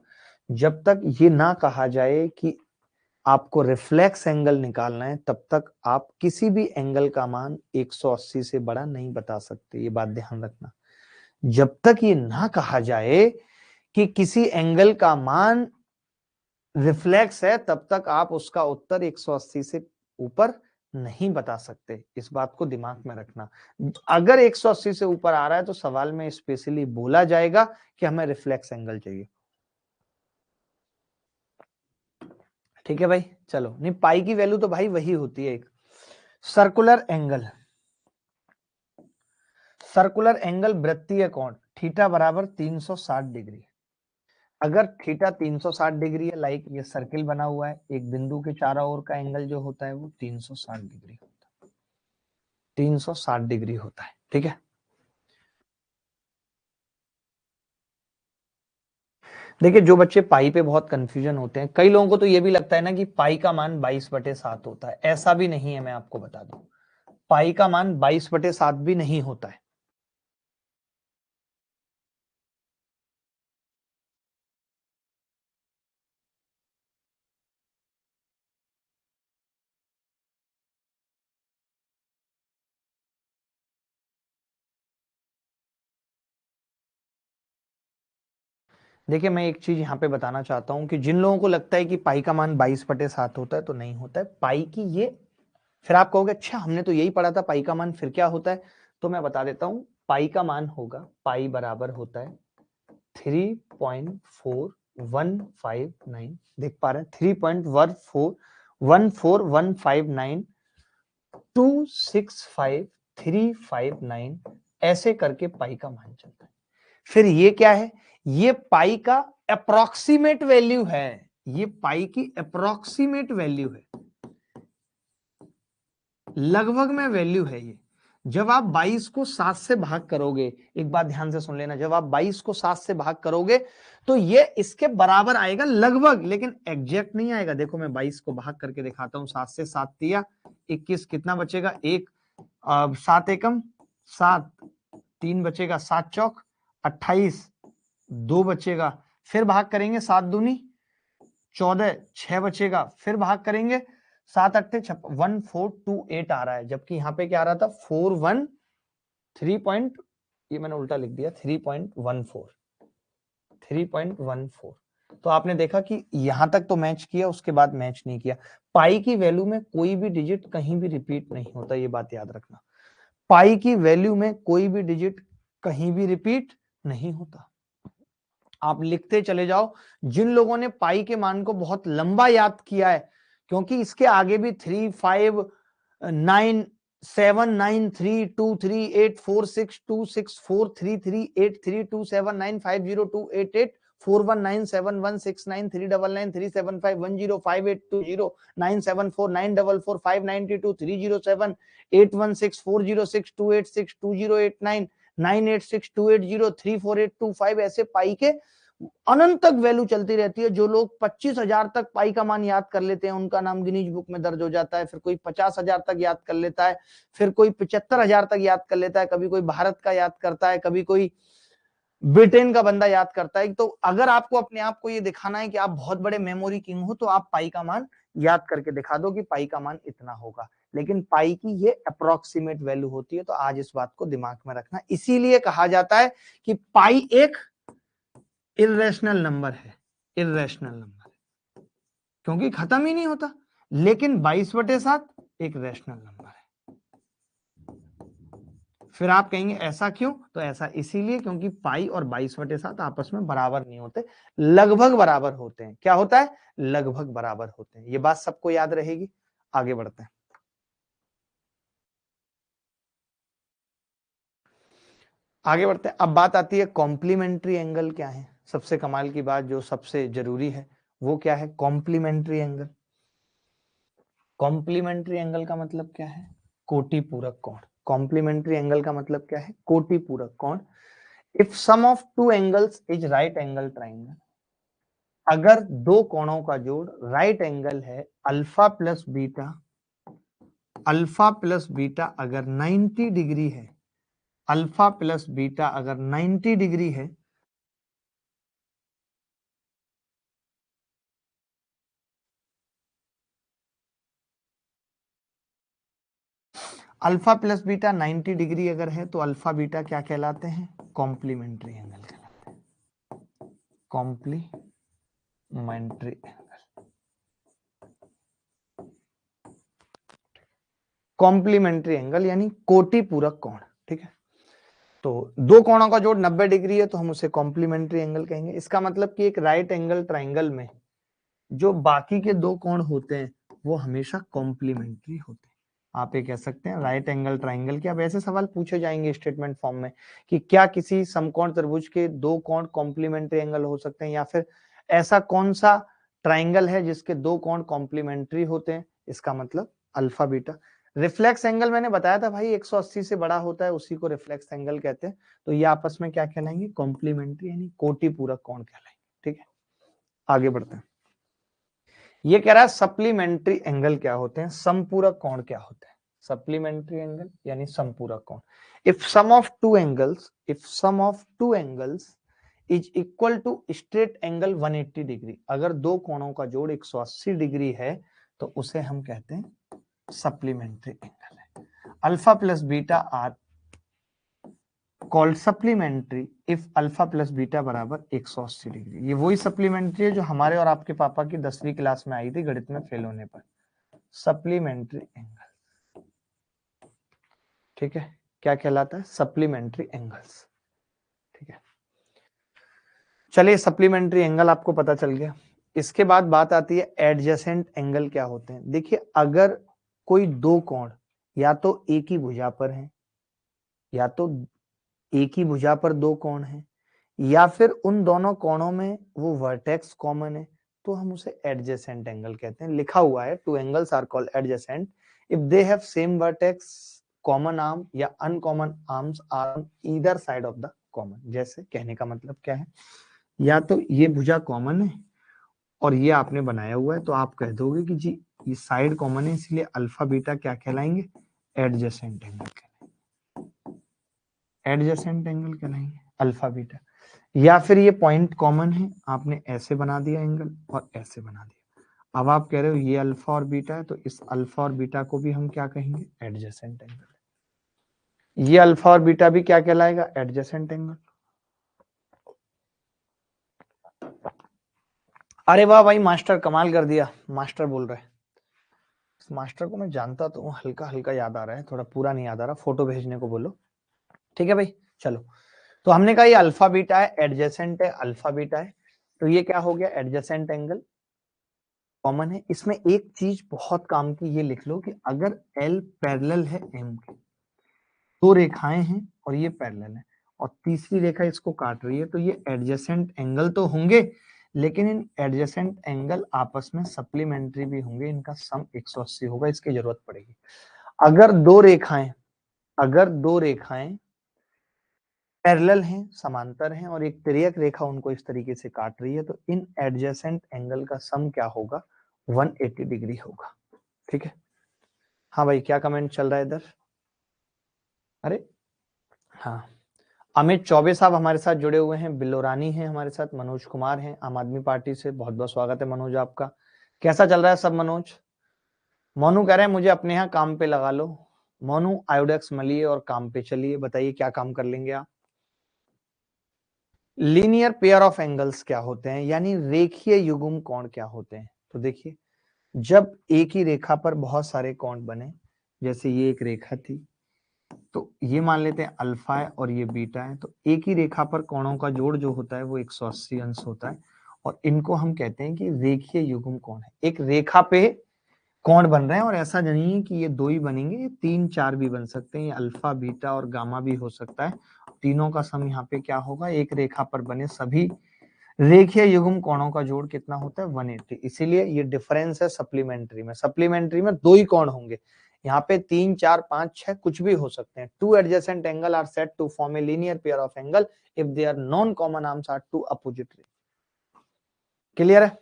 जब तक ये ना कहा जाए कि आपको रिफ्लेक्स एंगल निकालना है, तब तक आप किसी भी एंगल का मान 180 से बड़ा नहीं बता सकते, ये बात ध्यान रखना। जब तक ये ना कहा जाए कि किसी एंगल का मान रिफ्लेक्स है, तब तक आप उसका उत्तर 180 से ऊपर नहीं बता सकते, इस बात को दिमाग में रखना। अगर 180 से ऊपर आ रहा है तो सवाल में स्पेशली बोला जाएगा कि हमें रिफ्लेक्स एंगल चाहिए, ठीक है भाई। चलो, नहीं पाई की वैल्यू तो भाई वही होती है एक। सर्कुलर एंगल, सर्कुलर एंगल वृत्तीय कोण, थीटा बराबर 360 डिग्री। अगर थीटा 360 डिग्री है, लाइक ये सर्किल बना हुआ है, एक बिंदु के चारों ओर का एंगल जो होता है वो 360 डिग्री होता है, 360 डिग्री होता है, ठीक है। देखिए, जो बच्चे पाई पे बहुत कंफ्यूजन होते हैं, कई लोगों को तो ये भी लगता है ना कि पाई का मान 22/7 होता है। ऐसा भी नहीं है, मैं आपको बता दूं, पाई का मान 22/7 भी नहीं होता है। देखिए, मैं एक चीज यहाँ पे बताना चाहता हूँ कि जिन लोगों को लगता है कि पाई का मान 22/7 होता है, तो नहीं होता है पाई की ये। फिर आप कहोगे अच्छा हमने तो यही पढ़ा था, पाई का मान फिर क्या होता है, तो मैं बता देता हूँ। पाई का मान होगा, पाई बराबर होता है 3.4159, देख पा रहे हैं, 3.14159265359, ऐसे करके पाई का मान चलता है। फिर ये क्या है, ये पाई का अप्रोक्सीमेट वैल्यू है, ये पाई की अप्रोक्सीमेट वैल्यू है, लगभग में वैल्यू है ये। जब आप 22 को 7 से भाग करोगे, एक बात ध्यान से सुन लेना, जब आप 22 को 7 से भाग करोगे तो ये इसके बराबर आएगा लगभग, लेकिन एग्जैक्ट नहीं आएगा। देखो, मैं 22 को भाग करके दिखाता हूं, 7 से 7 दिया 21, कितना बचेगा, एक 7 एकम 7, 3 बचेगा, 7 चौक 28, 2 बचेगा, फिर भाग करेंगे 7 दूनी 14, 6 बचेगा, फिर भाग करेंगे 7 अट्ठे 1428 आ रहा है, जबकि यहाँ पे क्या आ रहा था 413 पॉइंट, ये मैंने उल्टा लिख दिया, 3.14। तो आपने देखा कि यहां तक तो मैच किया, उसके बाद मैच नहीं किया। पाई की वैल्यू में कोई भी डिजिट कहीं भी रिपीट नहीं होता, ये बात याद रखना। पाई की वैल्यू में कोई भी डिजिट कहीं भी रिपीट नहीं होता। आप लिखते चले जाओ। जिन लोगों ने पाई के मान को बहुत लंबा याद किया है, क्योंकि इसके आगे भी 3, 5, 9, 9862806 ऐसे पाई के अनंत तक वैल्यू चलती रहती है। जो लोग 25,000 तक पाई का मान याद कर लेते हैं उनका नाम गिनीज बुक में दर्ज हो जाता है। फिर कोई 50,000 तक याद कर लेता है, फिर कोई 75,000 तक याद कर लेता है, कभी कोई भारत का याद करता है, कभी कोई ब्रिटेन का बंदा याद करता है। तो अगर आपको अपने आप को ये दिखाना है कि आप बहुत बड़े मेमोरी किंग हो तो आप पाई का मान याद करके दिखा दो कि पाई का मान इतना होगा। लेकिन पाई की ये अप्रोक्सीमेट वैल्यू होती है, तो आज इस बात को दिमाग में रखना। इसीलिए कहा जाता है कि पाई एक इर्रेशनल नंबर है, इर्रेशनल नंबर, क्योंकि खत्म ही नहीं होता। लेकिन 22/7 एक रैशनल नंबर है। फिर आप कहेंगे ऐसा क्यों? तो ऐसा इसीलिए क्योंकि पाई और 22/7 आपस में बराबर नहीं होते, लगभग बराबर होते हैं। क्या होता है? लगभग बराबर होते हैं। ये बात सबको याद रहेगी। आगे बढ़ते हैं। आगे बढ़ते हैं। अब बात आती है कॉम्प्लीमेंट्री एंगल क्या है। सबसे कमाल की बात, जो सबसे जरूरी है, वो क्या है? Complementary angle. कॉम्प्लीमेंट्री एंगल का मतलब क्या है? कोटि पूरक कोण। कॉम्प्लीमेंट्री एंगल का मतलब क्या है? कोटि पूरक कोण। If sum of two angles is right angle triangle, अगर दो कोणों का जोड़ राइट एंगल है, alpha plus beta, alpha plus beta अगर 90 डिग्री है, अल्फा प्लस बीटा अगर 90 डिग्री है, अल्फा प्लस बीटा 90 डिग्री अगर है तो अल्फा बीटा क्या कहलाते हैं? कॉम्प्लीमेंट्री एंगल कहलाते हैं। कॉम्प्लीमेंट्री एंगल, कॉम्प्लीमेंट्री एंगल यानी कोटि पूरक कोण। ठीक है, तो दो कोणों का जोड़ 90 डिग्री है तो हम उसे कॉम्प्लीमेंट्री एंगल कहेंगे। इसका मतलब कि एक राइट एंगल ट्राइंगल में जो बाकी के दो कोण होते हैं वो हमेशा कॉम्प्लीमेंट्री होते हैं। आप ये कह सकते हैं राइट एंगल ट्राइंगल के। अब ऐसे सवाल पूछे जाएंगे स्टेटमेंट फॉर्म में कि क्या किसी समकोण त्रिभुज के दो कोण कॉम्प्लीमेंट्री एंगल हो सकते हैं, या फिर ऐसा कौन सा ट्राइंगल है जिसके दो कोण कॉम्प्लीमेंट्री होते हैं। इसका मतलब अल्फा बीटा। रिफ्लेक्स एंगल मैंने बताया था भाई 180 से बड़ा होता है, उसी को रिफ्लेक्स एंगल कहते हैं। तो ये आपस में क्या कहलाएंगे? कॉम्प्लीमेंट्री यानी कोटि पूरक कोण कहलाएंगे। ठीक है, आगे बढ़ते हैं। ये कह रहा है सप्लीमेंट्री एंगल क्या होते हैं, समपूरक कोण क्या होते हैं। सप्लीमेंट्री एंगल यानी समपूरक कोण। If sum of two angles, if sum of two angles is equal to straight angle 180 degree, अगर दो कोणों का जोड़ 180 डिग्री है तो उसे हम कहते हैं सप्लीमेंट्री एंगल है। Alpha plus beta are called supplementary if alpha plus beta बराबर 180 डिग्री। ये वही सप्लीमेंट्री है जो हमारे और आपके पापा की 10वीं क्लास में आई थी गणित में फेल होने पर। सप्लीमेंट्री एंगल, ठीक है, क्या कहलाता है? Supplementary angles. ठीक है, चलिए सप्लीमेंट्री एंगल आपको पता चल गया। इसके बाद बात आती है एडजेसेंट एंगल क्या होते हैं। देखिए, अगर कोई दो कोण या तो एक ही भुजा पर है, या तो एक ही भुजा पर दो कोण हैं, या फिर उन दोनों कोणों में वो वर्टेक्स कॉमन है, तो हम उसे एडजेसेंट एंगल कहते हैं। लिखा हुआ है two angles are called adjacent if they have same vertex, common arm या uncommon arms are on either side of the common. जैसे कहने का मतलब क्या है, या तो ये भुजा कॉमन है और ये आपने बनाया हुआ है, तो आप कह दोगे कि जी ये साइड कॉमन है, इसलिए अल्फा बीटा क्या कहलाएंगे? एडजेसेंट एंगल कहलाएंगे। एडजेसेंट एंगल कहलाएंगे अल्फा बीटा। या फिर ये पॉइंट कॉमन है, आपने ऐसे बना दिया एंगल और ऐसे बना दिया। अब आप कह रहे हो ये अल्फा और बीटा है, तो इस अल्फा और बीटा को भी हम क्या कहेंगे? Adjacent angle. ये अल्फा और बीटा भी क्या कहलाएगा? Adjacent angle. अरे वाह भाई, मास्टर कमाल कर दिया, मास्टर बोल रहे हैं। मास्टर को मैं जानता तो हूँ, हल्का हल्का याद आ रहा है, थोड़ा पूरा नहीं याद आ रहा। फोटो भेजने को बोलो। ठीक है भाई, चलो। तो हमने कहा ये अल्फा बीटा है, एडजेसेंट है, अल्फा बीटा है, तो ये क्या हो गया? Adjacent angle. कॉमन है। इसमें एक चीज बहुत काम की, ये लिख लो कि अगर L पैरेलल है M के, दो रेखाएं हैं और ये पैरेलल है और तीसरी रेखा इसको काट रही है, तो ये एडजेसेंट एंगल तो होंगे, लेकिन इन एडजेसेंट एंगल आपस में सप्लीमेंट्री भी होंगे, इनका सम 180 होगा, इसकी जरूरत पड़ेगी। अगर दो रेखाएं पैरेलल हैं, समांतर हैं और एक तिर्यक रेखा उनको इस तरीके से काट रही है, तो इन एडजेसेंट एंगल का सम क्या होगा, 180 डिग्री होगा। ठीक है, हाँ भाई क्या कमेंट चल रहा है इधर? अरे हाँ, अमित चौबे साहब हमारे साथ जुड़े हुए हैं, बिलोरानी हैं हमारे साथ, मनोज कुमार हैं आम आदमी पार्टी से, बहुत बहुत स्वागत है मनोज आपका। कैसा चल रहा है सब मनोज? मोनू कह रहे हैं मुझे अपने यहाँ काम पे लगा लो। मोनू आयोडेक्स मलिए और काम पे चलिए, बताइए क्या काम कर लेंगे आप? लीनियर पेयर ऑफ एंगल्स क्या होते हैं, यानी रेखीय युग्म कोण क्या होते हैं? तो देखिए, जब एक ही रेखा पर बहुत सारे कोण बने, जैसे ये एक रेखा थी, तो ये मान लेते हैं अल्फा है और ये बीटा है, तो एक ही रेखा पर कोणों का जोड़ जो होता है वो 180 अंश होता है, और इनको हम कहते हैं कि रेखीय युग्म कोण है। एक रेखा पे कोण बन रहे हैं और ऐसा नहीं है कि ये दो ही बनेंगे, ये 3 4 भी बन सकते हैं, ये अल्फा बीटा और गामा भी हो सकता है। तीनों का सम यहाँ पे क्या होगा, एक रेखा पर बने सभी रेखीय युग्म कोणों का जोड़ कितना होता है, 180। इसीलिए ये डिफरेंस है सप्लीमेंट्री में। सप्लीमेंट्री में दो ही कोण होंगे, यहाँ पे 3 4 5 6 कुछ भी हो सकते हैं। Two adjacent angle are set to form a linear pair of angle if their non common arms are two opposite ray. Clear है?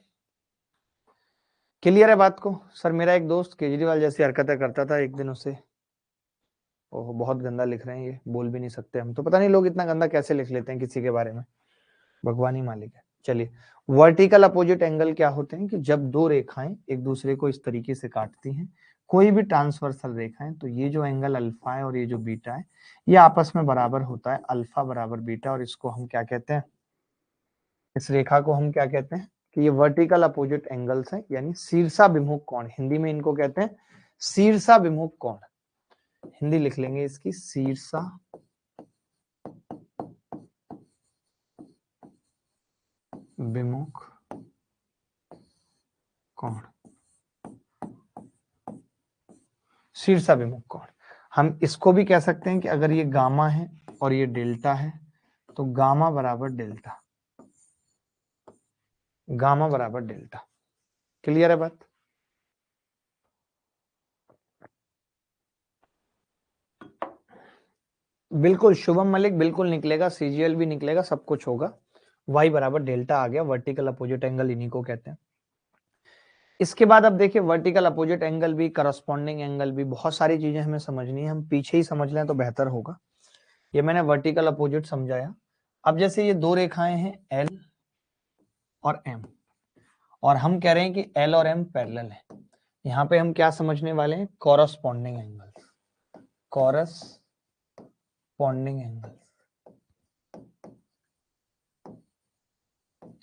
क्लियर है बात को? सर मेरा एक दोस्त केजरीवाल जैसी हरकतें करता था, एक दिन उसे, ओह बहुत गंदा लिख रहे हैं, ये बोल भी नहीं सकते हम तो, पता नहीं लोग इतना गंदा कैसे लिख लेते हैं किसी के बारे में, भगवान ही मालिक है। चलिए, वर्टिकल अपोजिट एंगल क्या होते हैं कि जब दो रेखाएं एक दूसरे को इस तरीके से काटती हैं, कोई भी ट्रांसवर्सल रेखा है, तो ये जो एंगल अल्फा है और ये जो बीटा है, ये आपस में बराबर होता है, अल्फा बराबर बीटा, और इसको हम क्या कहते हैं, इस रेखा को हम क्या कहते हैं कि ये वर्टिकल अपोजिट एंगल्स हैं, यानी शीर्षाभिमुख कोण, हिंदी में इनको कहते हैं शीर्षाभिमुख कोण। हिंदी लिख लेंगे इसकी, शीर्षा विमुख कोण, शीर्षाभिमुख कोण। हम इसको भी कह सकते हैं कि अगर ये गामा है और ये डेल्टा है, तो गामा बराबर डेल्टा, गामा बराबर डेल्टा। क्लियर है बात? बिल्कुल, शुभम मलिक बिल्कुल निकलेगा, सीजीएल भी निकलेगा, सब कुछ होगा। y बराबर डेल्टा आ गया, वर्टिकल अपोजिट एंगल इन्हीं को कहते हैं। इसके बाद अब देखिए, वर्टिकल अपोजिट एंगल भी, करस्पॉन्डिंग एंगल भी, बहुत सारी चीजें हमें समझनी है, हम पीछे ही समझ लें तो बेहतर होगा। ये मैंने वर्टिकल अपोजिट समझाया। अब जैसे ये दो रेखाएं हैं L और M, और हम कह रहे हैं कि L और M पैरेलल है, यहाँ पे हम क्या समझने वाले हैं, corresponding angle, corresponding angle,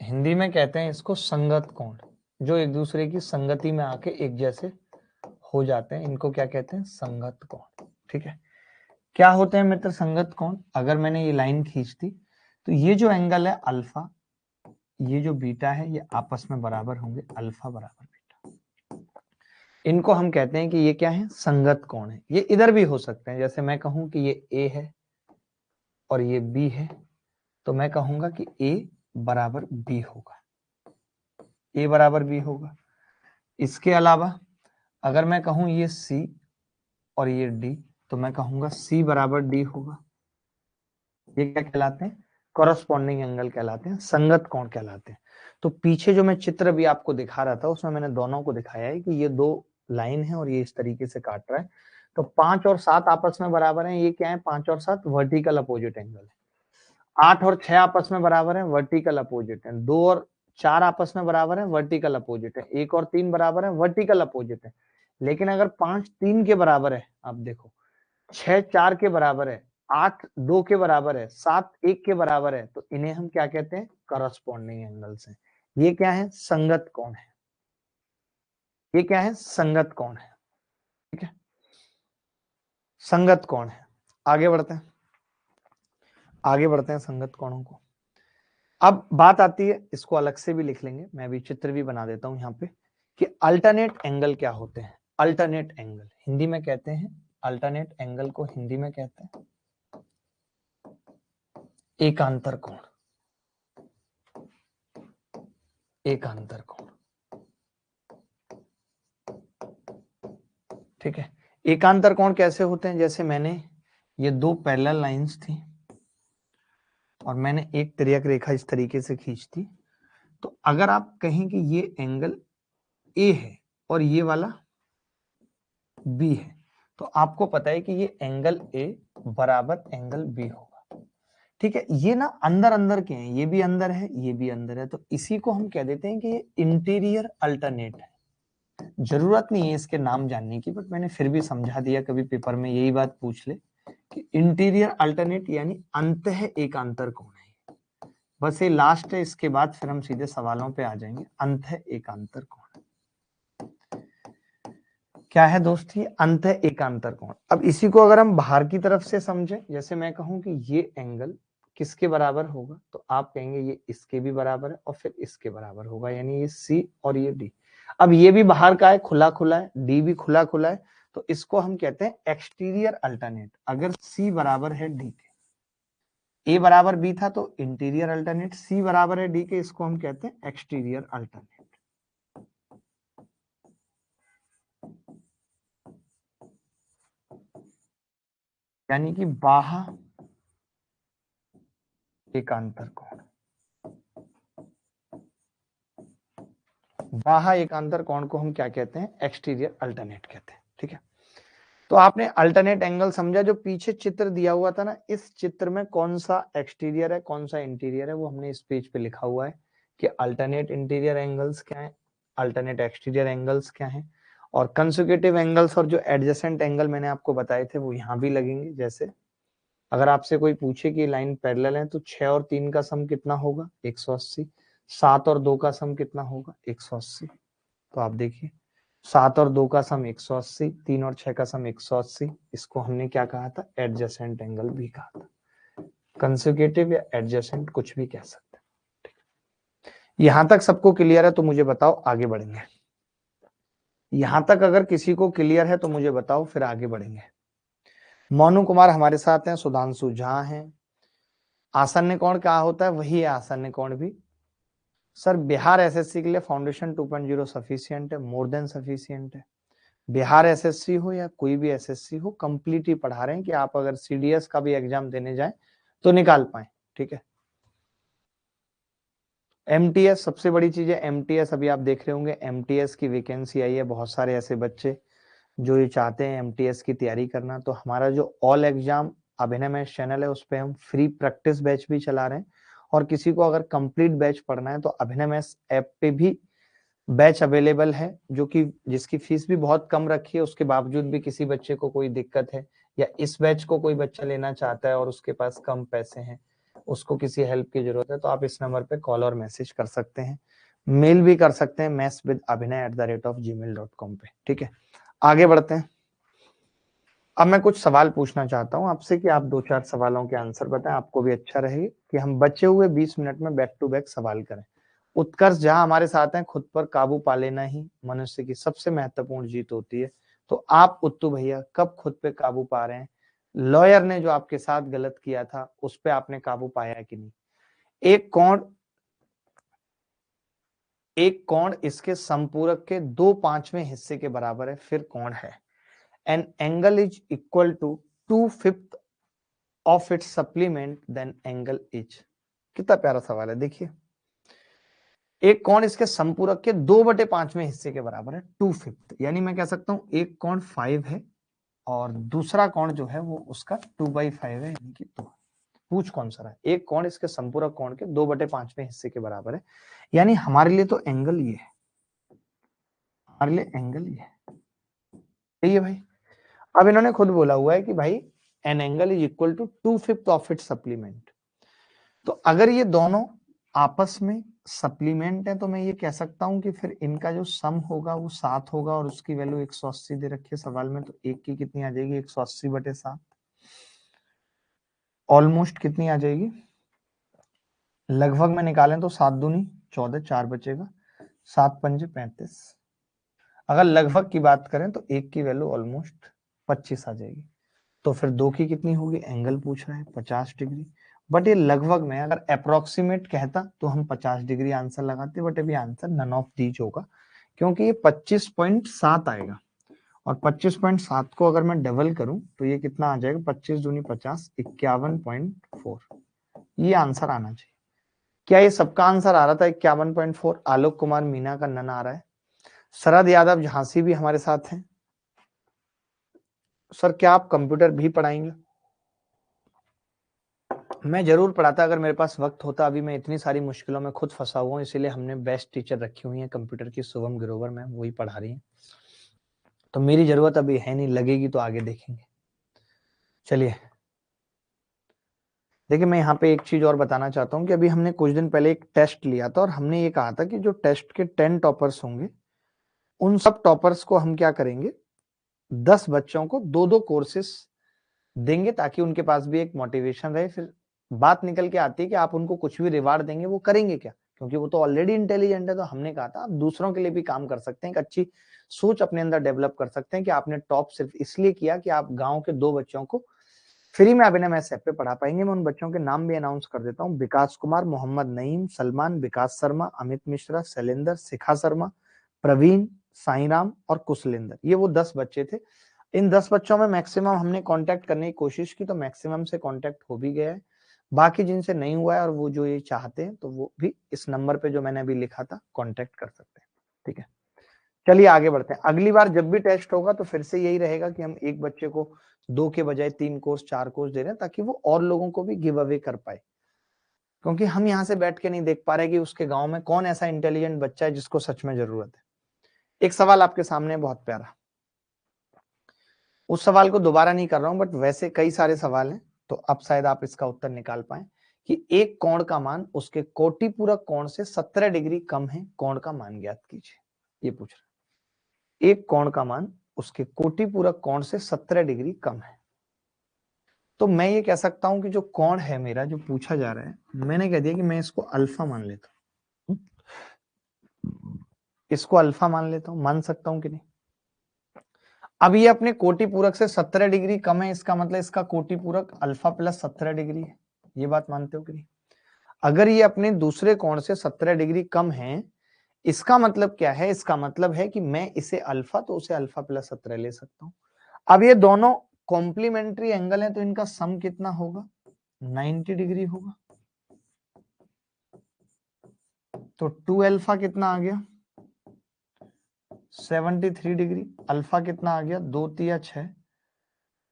Hindi में कहते हैं इसको संगत कोण, जो एक दूसरे की संगति में आके एक जैसे हो जाते हैं, इनको क्या कहते हैं, संगत कोण। ठीक है, क्या होते हैं मित्र संगत कोण? अगर मैंने ये लाइन खींच दी, तो ये जो एंगल है अल्फा, ये जो बीटा है, ये आपस में बराबर होंगे, अल्फा बराबर बीटा। इनको हम कहते हैं कि ये क्या है, संगत कोण है। ये इधर भी हो सकते हैं, जैसे मैं कहूं कि ये A है और ये B है, तो मैं कहूंगा कि A बराबर B होगा, A बराबर B होगा। इसके अलावा अगर मैं कहूं ये C और ये D, तो मैं कहूंगा C बराबर D होगा। ये क्या कहलाते हैं, कॉरस्पॉन्डिंग एंगल कहलाते हैं, संगत कोण कहलाते हैं। तो पीछे जो मैं चित्र भी आपको दिखा रहा था, उसमें मैंने दोनों को दिखाया है कि ये दो लाइन है और ये इस तरीके से काट रहा है, तो 5 और 7 आपस में बराबर हैं, ये क्या है, 5 और 7 वर्टिकल अपोजिट एंगल है। 8 और 6 आपस में बराबर है, वर्टिकल अपोजिट है। 2 और 4 आपस में बराबर है, वर्टिकल अपोजिट है। 1 और 3 बराबर है, वर्टिकल अपोजिट है। लेकिन अगर 5 3 के बराबर है, आप देखो, 6 4 के बराबर है, 8 2 के बराबर है, 7 1 के बराबर है, तो इन्हें हम क्या कहते हैं, करस्पॉन्डिंग एंगल्स हैं। ये क्या है, संगत कोण है। ये क्या है, संगत कोण है। ठीक है, संगत कोण है। आगे बढ़ते हैं, आगे बढ़ते हैं संगत कोणों को। अब बात आती है, इसको अलग से भी लिख लेंगे, मैं भी चित्र भी बना देता हूं यहाँ पे, कि अल्टरनेट एंगल क्या होते हैं। अल्टरनेट एंगल हिंदी में कहते हैं, अल्टरनेट एंगल को हिंदी में कहते हैं एकांतर कोण। एकांतर कोण, ठीक है। एकांतर कोण कैसे होते हैं, जैसे मैंने ये दो पैरेलल लाइंस थी और मैंने एक तिर्यक रेखा इस तरीके से खींच दी, तो अगर आप कहें कि ये एंगल ए है और ये वाला बी है, तो आपको पता है कि ये एंगल ए बराबर एंगल बी होगा, ठीक है। ये ना अंदर अंदर के हैं, ये भी अंदर है, ये भी अंदर है, तो इसी को हम कह देते हैं कि ये इंटीरियर अल्टरनेट है। जरूरत नहीं है इसके नाम जानने की, बट मैंने फिर भी समझा दिया, कभी पेपर में यही बात पूछ ले कि इंटीरियर अल्टरनेट यानी अंतः एकांतर कोण है। बस ये लास्ट है, इसके बाद फिर हम सीधे सवालों पे आ जाएंगे। अंतः एकांतर कोण क्या है दोस्त, ये अंतः एकांतर कोण। अब इसी को अगर हम बाहर की तरफ से समझे, जैसे मैं कहूं कि ये एंगल किसके बराबर होगा, तो आप कहेंगे ये इसके भी बराबर है और फिर इसके बराबर होगा, यानी ये सी और ये डी। अब ये भी बाहर का है, खुला खुला है, डी भी खुला खुला है, तो इसको हम कहते हैं एक्सटीरियर अल्टरनेट। अगर सी बराबर है डी के, ए बराबर बी था तो इंटीरियर अल्टरनेट, सी बराबर है डी के, इसको हम कहते हैं एक्सटीरियर अल्टरनेट। यानी कि बाह्य एकांतर कोण। बाह्य एकांतर कोण को हम क्या कहते हैं, एक्सटीरियर अल्टरनेट कहते हैं, ठीक है। तो आपने अल्टरनेट एंगल समझा। जो पीछे चित्र दिया हुआ था ना, इस चित्र में कौन सा एक्सटीरियर है कौन सा इंटीरियर है, वो हमने इस पेज पे लिखा हुआ है कि अल्टरनेट इंटीरियर एंगल्स क्या है, अल्टरनेट एक्सटीरियर एंगल्स क्या है, और कंसेक्यूटिव एंगल्स और जो एडजेसेंट एंगल मैंने आपको बताए थे वो यहाँ भी लगेंगे। जैसे अगर आपसे कोई पूछे कि लाइन पैरेलल है तो 6 और 3 का सम कितना होगा, 180। 7 और 2 का सम कितना होगा, 180। तो आप देखिए 7 और 2 का सम 180, 3 और 6 का सम 180। इसको हमने क्या कहा था, एडजेसेंट एंगल भी कहा था। कंसेक्यूटिव या एडजेसेंट कुछ भी कह सकते हैं। यहां तक सबको क्लियर है तो मुझे बताओ, आगे बढ़ेंगे। यहां तक अगर किसी को क्लियर है तो मुझे बताओ, फिर आगे बढ़ेंगे। मोनू कुमार हमारे साथ हैं, सुधांशु झा हैं। आसन्न कोण क्या होता है, वही है आसन्न कोण भी। सर बिहार एसएससी के लिए फाउंडेशन 2.0 सफिशिएंट है, मोर देन सफिशिएंट है। बिहार एसएससी हो या कोई भी एसएससी हो, कंप्लीट ही पढ़ा रहे हैं कि आप अगर सीडीएस का भी एग्जाम देने जाएं तो निकाल पाए, ठीक है। एमटीएस सबसे बड़ी चीज है, एमटीएस अभी आप देख रहे होंगे, एमटीएस की वैकेंसी आई है। बहुत सारे ऐसे बच्चे जो ये चाहते हैं एमटीएस की तैयारी करना, तो हमारा जो ऑल एग्जाम अभिनय मैथ्स चैनल है उस पर हम फ्री प्रैक्टिस बैच भी चला रहे हैं। और किसी को अगर कंप्लीट बैच पढ़ना है तो अभिनय मैथ्स ऐप पे भी बैच अवेलेबल है, जो कि जिसकी फीस भी बहुत कम रखी है। उसके बावजूद भी किसी बच्चे को कोई दिक्कत है या इस बैच को कोई बच्चा लेना चाहता है और उसके पास कम पैसे हैं, उसको किसी हेल्प की जरूरत है, तो आप इस नंबर पे कॉल और मैसेज कर सकते हैं, मेल भी कर सकते हैं mathswithabhinay@gmail.com पे, ठीक है। आगे बढ़ते हैं। अब मैं कुछ सवाल पूछना चाहता हूं आपसे कि आप 2-4 सवालों के आंसर बताएं। आपको भी अच्छा रहे कि हम बचे हुए 20 मिनट में बैक टू बैक सवाल करें। उत्कर्ष जहां हमारे साथ हैं, खुद पर काबू पा लेना ही मनुष्य की सबसे महत्वपूर्ण जीत होती है। तो आप उत्तू भैया कब खुद पे काबू पा रहे हैं? लॉयर ने जो आपके साथ गलत किया था उस पे आपने काबू पाया कि नहीं? एक कोण इसके संपूरक के 2/5वें हिस्से के बराबर है, फिर कोण है। An angle is equal to 2/5 of its supplement, then angle is. कितना प्यारा सवाल है, देखिए। एक कोण इसके संपूरक के 2/5वें हिस्से के बराबर है, 2/5, यानी मैं कह सकता हूं एक कोण 5 है और दूसरा कोण जो है वो उसका 2/5 है, यानी कि 2। पूछ कौन सा रहा है? एक कोण इसके संपूरक कोण के 2/5वें हिस्से के बराबर है, यानी हमारे लिए तो एंगल ये है, हमारे लिए एंगल ये है, सही है भाई। अब इन्होंने खुद बोला हुआ है कि भाई an angle is equal to 2/5 of its supplement. तो अगर ये दोनों आपस में सप्लीमेंट है तो मैं ये कह सकता हूं कि फिर इनका जो सम होगा वो 7 होगा, और उसकी वैल्यू 180 दे रखी है सवाल में, तो एक की कितनी आ जाएगी, 180/7। ऑलमोस्ट कितनी आ जाएगी, लगभग में निकालें तो 7 दूनी 14, 4 बचेगा, 7 पंजे 35, अगर लगभग की बात करें तो एक की वैल्यू ऑलमोस्ट 25 आ जाएगी। तो फिर दो की कितनी होगी, एंगल पूछ रहा है 50 डिग्री, बट ये लगभग में, अगर अप्रोक्सीमेट कहता तो हम 50 डिग्री आंसर लगाते, बट अभी आंसर नन ऑफ दीज होगा, क्योंकि ये 25.7 आएगा, और 25.7 को अगर मैं डबल करूं तो ये कितना आ जाएगा, 25 दूनी 50, 51.4। ये आंसर आना चाहिए। क्या ये सबका आंसर आ रहा था 51.4? आलोक कुमार मीना का नन आ रहा है। शरद यादव झांसी भी हमारे साथ हैं। सर क्या आप कंप्यूटर भी पढ़ाएंगे? मैं जरूर पढ़ाता अगर मेरे पास वक्त होता। अभी मैं इतनी सारी मुश्किलों में खुद फंसा हुआ हूँ, इसीलिए हमने बेस्ट टीचर रखी हुई है कंप्यूटर की, शुभम ग्रोवर मैम, वही पढ़ा रही है। तो मेरी जरूरत अभी है नहीं, लगेगी तो आगे देखेंगे। चलिए देखिए, मैं यहाँ पे एक चीज और बताना चाहता हूँ कि अभी हमने कुछ दिन पहले एक टेस्ट लिया था, और हमने ये कहा था कि जो टेस्ट के 10 टॉपर्स होंगे, उन सब टॉपर्स को हम क्या करेंगे, 10 बच्चों को दो दो कोर्सेस देंगे, ताकि उनके पास भी एक मोटिवेशन रहे। फिर बात निकल के आती है कि आप उनको कुछ भी रिवार्ड देंगे, वो करेंगे क्या, क्योंकि वो तो ऑलरेडी इंटेलिजेंट है। तो हमने कहा था आप दूसरों के लिए भी काम कर सकते हैं, एक अच्छी सोच अपने अंदर डेवलप कर सकते हैं कि आपने टॉप सिर्फ इसलिए किया कि आप गांव के 2 बच्चों को फ्री में अभिनय मैथ्स ऐप पे पढ़ा पाएंगे। मैं उन बच्चों के नाम भी अनाउंस कर देता हूँ। विकास कुमार, मोहम्मद नईम, सलमान, विकास शर्मा, अमित मिश्रा, शैलेंद्र, शिखा शर्मा, प्रवीण, साईराम और कुशलेंद्र, ये वो 10 बच्चे थे। इन 10 बच्चों में मैक्सिमम हमने कांटेक्ट करने की कोशिश की, तो मैक्सिमम से कांटेक्ट हो भी गया है। बाकी जिनसे नहीं हुआ है और वो जो ये चाहते हैं, तो वो भी इस नंबर पे जो मैंने अभी लिखा था कांटेक्ट कर सकते हैं। ठीक है, चलिए आगे बढ़ते हैं। अगली बार जब भी टेस्ट होगा तो फिर से यही रहेगा कि हम एक बच्चे को 2 के बजाय 3 कोर्स 4 कोर्स दे रहे हैं, ताकि वो और लोगों को भी गिव अवे कर पाए। क्योंकि हम यहाँ से बैठ के नहीं देख पा रहे कि उसके गांव में कौन ऐसा इंटेलिजेंट बच्चा है जिसको सच में जरूरत है। एक सवाल आपके सामने बहुत प्यारा, उस सवाल को दोबारा नहीं कर रहा हूं, बट वैसे कई सारे सवाल हैं, तो अब शायद आप इसका उत्तर निकाल पाए कि एक कोण का मान उसके कोटि पूरक कोण से 17 डिग्री कम है, कोण का मान ज्ञात कीजिए। ये पूछ रहा है, एक कोण का मान उसके कोटि पूरक कोण से 17 डिग्री कम है। तो मैं ये कह सकता हूं कि जो कोण है मेरा, जो पूछा जा रहा है, मैंने कह दिया कि मैं इसको अल्फा मान लेता हूं। इसको अल्फा मान लेता हूं, मान सकता हूं कि नहीं? अब ये अपने कोटि पूरक से 17 डिग्री कम है, इसका मतलब इसका कोटि पूरक अल्फा प्लस 17 डिग्री है। ये बात मानते हो कि नहीं? अगर ये अपने दूसरे कोण से 17 डिग्री कम है, इसका मतलब क्या है? इसका मतलब है कि मैं इसे अल्फा, तो उसे अल्फा प्लस 17 ले सकता हूं। अब ये दोनों कॉम्प्लीमेंट्री एंगल है, तो इनका सम कितना होगा? 90 डिग्री होगा। तो 2 अल्फा कितना आ गया? 73 डिग्री। अल्फा कितना आ गया? 2 तिया 6,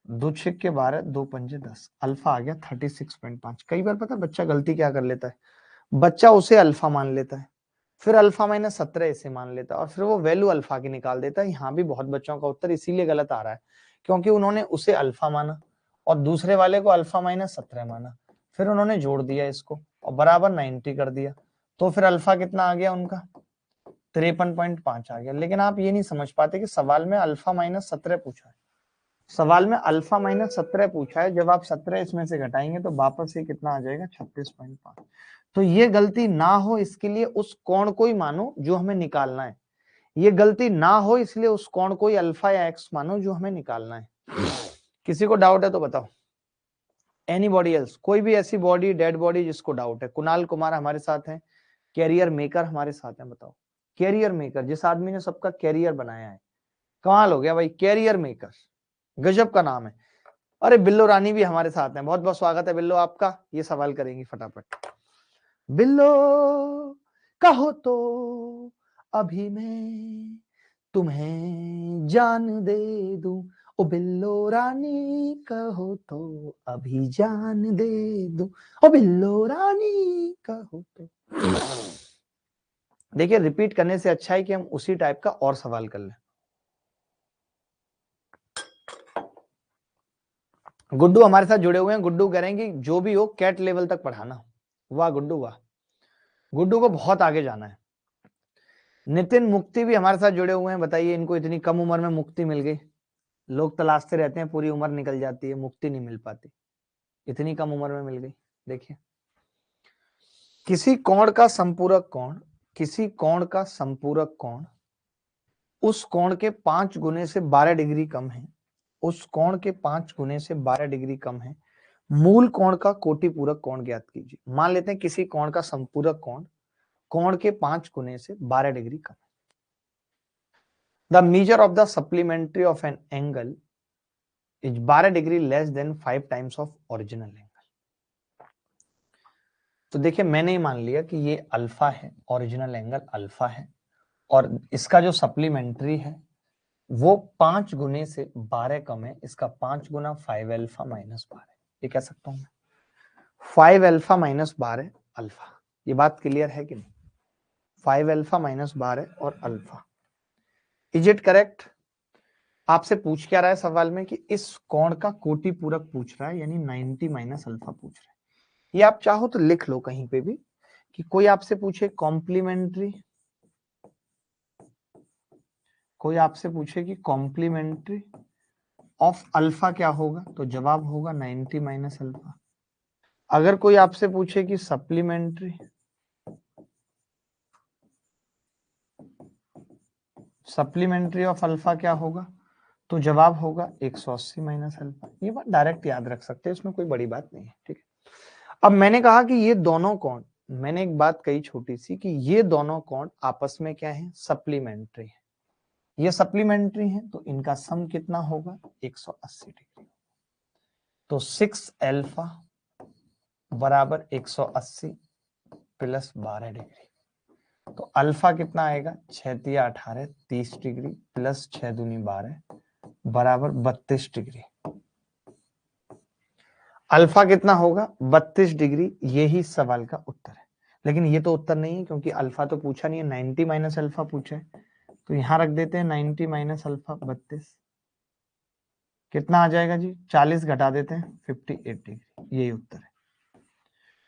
2 छिक्के 12, 2 पंजे 10, अल्फा आ गया 36.5। कई बार पता है बच्चा गलती क्या कर लेता है, बच्चा उसे अल्फा मान लेता है, फिर अल्फा माइनस 17 इसे मान लेता है, और फिर वो वैल्यू अल्फा की निकाल देता है। यहाँ भी बहुत बच्चों का उत्तर इसीलिए गलत आ रहा है, क्योंकि उन्होंने उसे अल्फा माना और दूसरे वाले को अल्फा माइनस 17 माना, फिर उन्होंने जोड़ दिया इसको और बराबर 90 कर दिया, तो फिर अल्फा कितना आ गया उनका? 53.5 आ गया। लेकिन आप ये नहीं समझ पाते कि सवाल में अल्फा माइनस 17 पूछा है। सवाल में अल्फा माइनस 17 पूछा है, जब आप 17 इसमें से घटाएंगे तो वापस ये कितना आ जाएगा? 36.5। तो ये गलती ना हो इसके लिए उस कोण को ही मानो जो हमें निकालना है। ये गलती ना हो इसलिए उस कोण को ही अल्फा या एक्स मानो जो हमें निकालना है। किसी को डाउट है तो बताओ। Anybody else? कोई भी ऐसी बॉडी, डेड बॉडी जिसको डाउट है? कुणाल कुमार हमारे साथ हैं, कैरियर मेकर हमारे साथ हैं। बताओ, कैरियर मेकर, जिस आदमी ने सबका कैरियर बनाया है, कमाल हो गया भाई, कैरियर मेकर, गजब का नाम है। अरे बिल्लो रानी भी हमारे साथ हैं, बहुत बहुत स्वागत है बिल्लो आपका। ये सवाल करेंगी फटाफट। बिल्लो कहो तो अभी मैं तुम्हें जान दे दूं, ओ बिल्लो रानी कहो तो अभी जान दे दूं, ओ बिल्लो रानी कहो तो। देखिए, रिपीट करने से अच्छा है कि हम उसी टाइप का और सवाल कर लें। गुड्डू हमारे साथ जुड़े हुए हैं। गुड्डू कह रहे हैं कि जो भी हो कैट लेवल तक पढ़ाना। वाह गुड्डू वाह, गुड्डू को बहुत आगे जाना है। नितिन मुक्ति भी हमारे साथ जुड़े हुए हैं। बताइए, इनको इतनी कम उम्र में मुक्ति मिल गई। लोग तलाशते रहते हैं, पूरी उम्र निकल जाती है, मुक्ति नहीं मिल पाती, इतनी कम उम्र में मिल गई। देखिए, किसी कोण का संपूरक कोण, किसी कोण का संपूरक कोण उस कोण के 5 गुने से 12 डिग्री कम है, उस कोण के 5 गुने से 12 डिग्री कम है, मूल कोण का कोटि पूरक कोण ज्ञात कीजिए। मान लेते हैं किसी कोण का संपूरक कोण कोण के 5 गुने से 12 डिग्री कम है। The measure of the supplementary of an angle is 12 degree less than 5 times of original angle. तो देखिए मैंने ही मान लिया कि ये अल्फा है, ओरिजिनल एंगल अल्फा है, और इसका जो सप्लीमेंट्री है वो 5 गुने से 12 कम है। इसका 5 गुना 5 अल्फा माइनस 12, ये कह सकता हूं मैं 5 अल्फा माइनस 12 अल्फा। ये बात क्लियर है कि नहीं? 5 अल्फा माइनस 12 और अल्फा। Is it correct? आपसे पूछ क्या रहा है सवाल में कि इस कोण का कोटि पूरक पूछ रहा है, यानी 90 माइनस अल्फा पूछ रहा है। ये आप चाहो तो लिख लो कहीं पे भी कि कोई आपसे पूछे कॉम्प्लीमेंट्री, कोई आपसे पूछे कि कॉम्प्लीमेंट्री ऑफ अल्फा क्या होगा, तो जवाब होगा 90 माइनस अल्फा। अगर कोई आपसे पूछे कि सप्लीमेंट्री ऑफ अल्फा क्या होगा, तो जवाब होगा 180 माइनस अल्फा। ये बात डायरेक्ट याद रख सकते हैं, इसमें कोई बड़ी बात नहीं है, ठीक है। अब मैंने कहा कि ये दोनों कोण, मैंने एक बात कही छोटी सी कि ये दोनों कोण आपस में क्या है, सप्लीमेंट्री है। ये सप्लीमेंट्री है तो इनका सम कितना होगा, 180 डिग्री। तो 6 अल्फा बराबर 180 प्लस 12 डिग्री। तो अल्फा कितना आएगा, 6 तिया 18 30 डिग्री प्लस 6 दूनी 12 बराबर 32 डिग्री। अल्फा कितना होगा, 32 डिग्री। यही सवाल का उत्तर है, लेकिन ये तो उत्तर नहीं है क्योंकि अल्फा तो पूछा नहीं है, 90 माइनस अल्फा पूछा है। तो यहां रख देते हैं 90 माइनस अल्फा 32, कितना आ जाएगा जी, 40 घटा देते हैं 58 डिग्री। यही उत्तर है।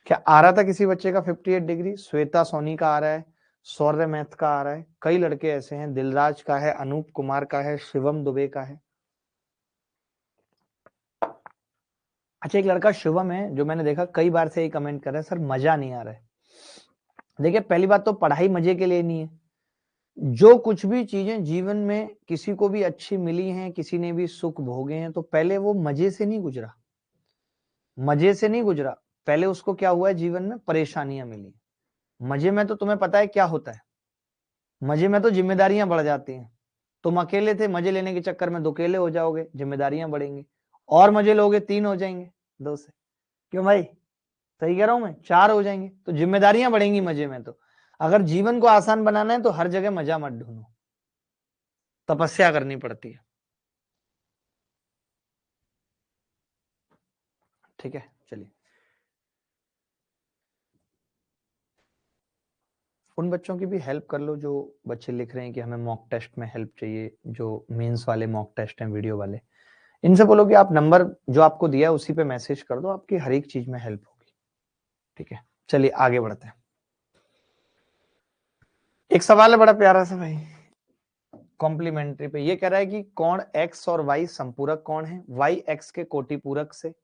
क्या आ रहा था किसी बच्चे का 58 डिग्री? श्वेता सोनी का आ रहा है, सौर्य मैथ का आ रहा है, कई लड़के ऐसे हैं, दिलराज का है, अनूप कुमार का है, शिवम दुबे का है। अच्छा, एक लड़का शिवम है जो मैंने देखा कई बार से ही कमेंट कर रहा है, सर मजा नहीं आ रहा है। देखिए पहली बात तो पढ़ाई मजे के लिए नहीं है। जो कुछ भी चीजें जीवन में किसी को भी अच्छी मिली हैं, किसी ने भी सुख भोगे हैं, तो पहले वो मजे से नहीं गुजरा, मजे से नहीं गुजरा, पहले उसको क्या हुआ है, जीवन में परेशानियां मिली। मजे में तो तुम्हें पता है क्या होता है, मजे में तो जिम्मेदारियां बढ़ जाती हैं। तुम अकेले थे, मजे लेने के चक्कर में 2 अकेले हो जाओगे, जिम्मेदारियां बढ़ेंगी, और मजे लोगे 3 हो जाएंगे 2 से। क्यों भाई, सही कह रहा हूं मैं, 4 हो जाएंगे, तो जिम्मेदारियां बढ़ेंगी मजे में। तो अगर जीवन को आसान बनाना है तो हर जगह मजा मत ढूंढो, तपस्या करनी पड़ती है, ठीक है। चलिए, उन बच्चों की भी हेल्प कर लो जो बच्चे लिख रहे हैं कि हमें मॉक टेस्ट में हेल्प चाहिए, जो मेंस वाले मॉक टेस्ट हैं वीडियो वाले, इनसे बोलो कि आप नंबर जो आपको दिया है उसी पे मैसेज कर दो, आपकी हर एक चीज में हेल्प होगी, ठीक है। चलिए आगे बढ़ते हैं। एक सवाल है बड़ा प्यारा सा भाई, कॉम्प्लीमेंट्री पे। ये कह रहा है कि कोण x और y संपूरक कोण है, y x के कोटि पूरक से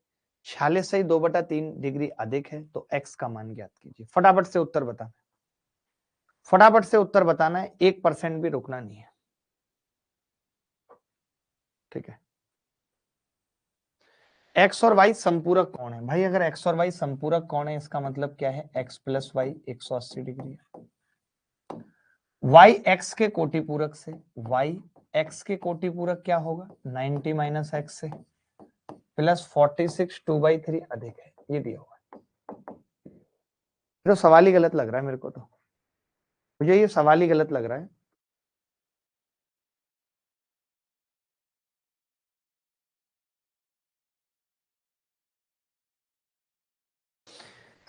46 से 2/3 डिग्री अधिक है, तो x का मान ज्ञात कीजिए। फटाफट से उत्तर बताना, फटाफट से उत्तर बताना है, 1% भी रुकना नहीं है, ठीक है। x और y संपूरक कोण है भाई, अगर x और y संपूरक कोण है इसका मतलब क्या है, x प्लस वाई 180 डिग्री है। y x के कोटि पूरक से, y x के कोटि पूरक क्या होगा, 90 माइनस एक्स से प्लस 46 2/3 अधिक है, ये दिया हुआ है। तो सवाल ही गलत लग रहा है मेरे को, तो मुझे ये सवाल ही गलत लग रहा है।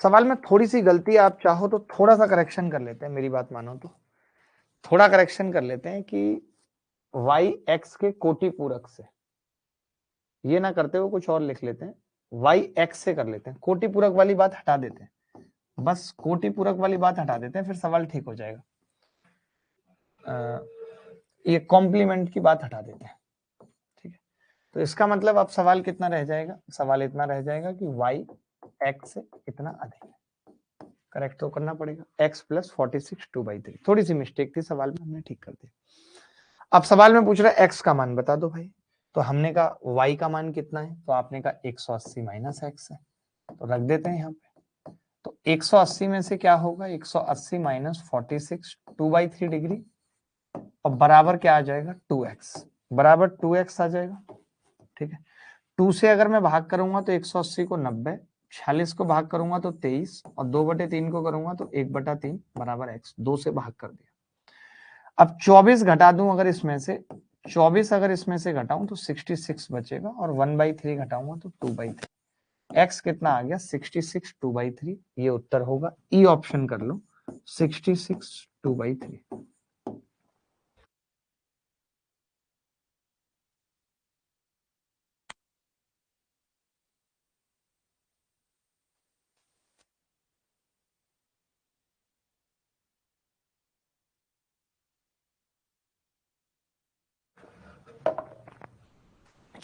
सवाल में थोड़ी सी गलती है, आप चाहो तो थोड़ा सा करेक्शन कर लेते हैं, मेरी बात मानो तो थोड़ा करेक्शन कर लेते हैं कि y x के कोटि पूरक से, ये ना करते हुए कुछ और लिख लेते हैं, y x से कर लेते हैं, कोटि पूरक वाली बात हटा देते हैं, बस कोटि पूरक वाली बात हटा देते हैं, फिर सवाल ठीक हो जाएगा। ये कॉम्प्लीमेंट की बात हटा देते हैं, ठीक है। तो इसका मतलब अब सवाल कितना रह जाएगा, सवाल इतना रह जाएगा कि y x से इतना अधिक है, करेक्ट तो करना पड़ेगा, x प्लस 46 2/3। थोड़ी सी मिस्टेक थी सवाल में, हमने ठीक कर दी। अब सवाल में पूछ रहा है x का मान बता दो भाई, तो हमने कहा y का मान कितना है, तो आपने कहा 180 माइनस x है, तो रख देते हैं यहाँ पे। तो 180 में से क्या होगा, 180 माइनस 46, 2/3 डिग्री, और बराबर क्या आ जाएगा, 2x, बराबर 2x आ जाएगा। ठीक है, 2 से अगर मैं भाग करूंगा तो 180 को 90, 46 को भाग करूंगा तो 23, और 2/3 को करूंगा तो 1/3 बराबर x, 2 से भाग कर दिया। अब 24 घटा दूं अगर इसमें से, 24 अगर इसमें से घटाऊं तो 66 बचेगा, और 1/3 घटाऊंगा तो 2/3। x कितना आ गया, 66 2/3, ये उत्तर होगा, ई ऑप्शन कर लो, 66 2/3।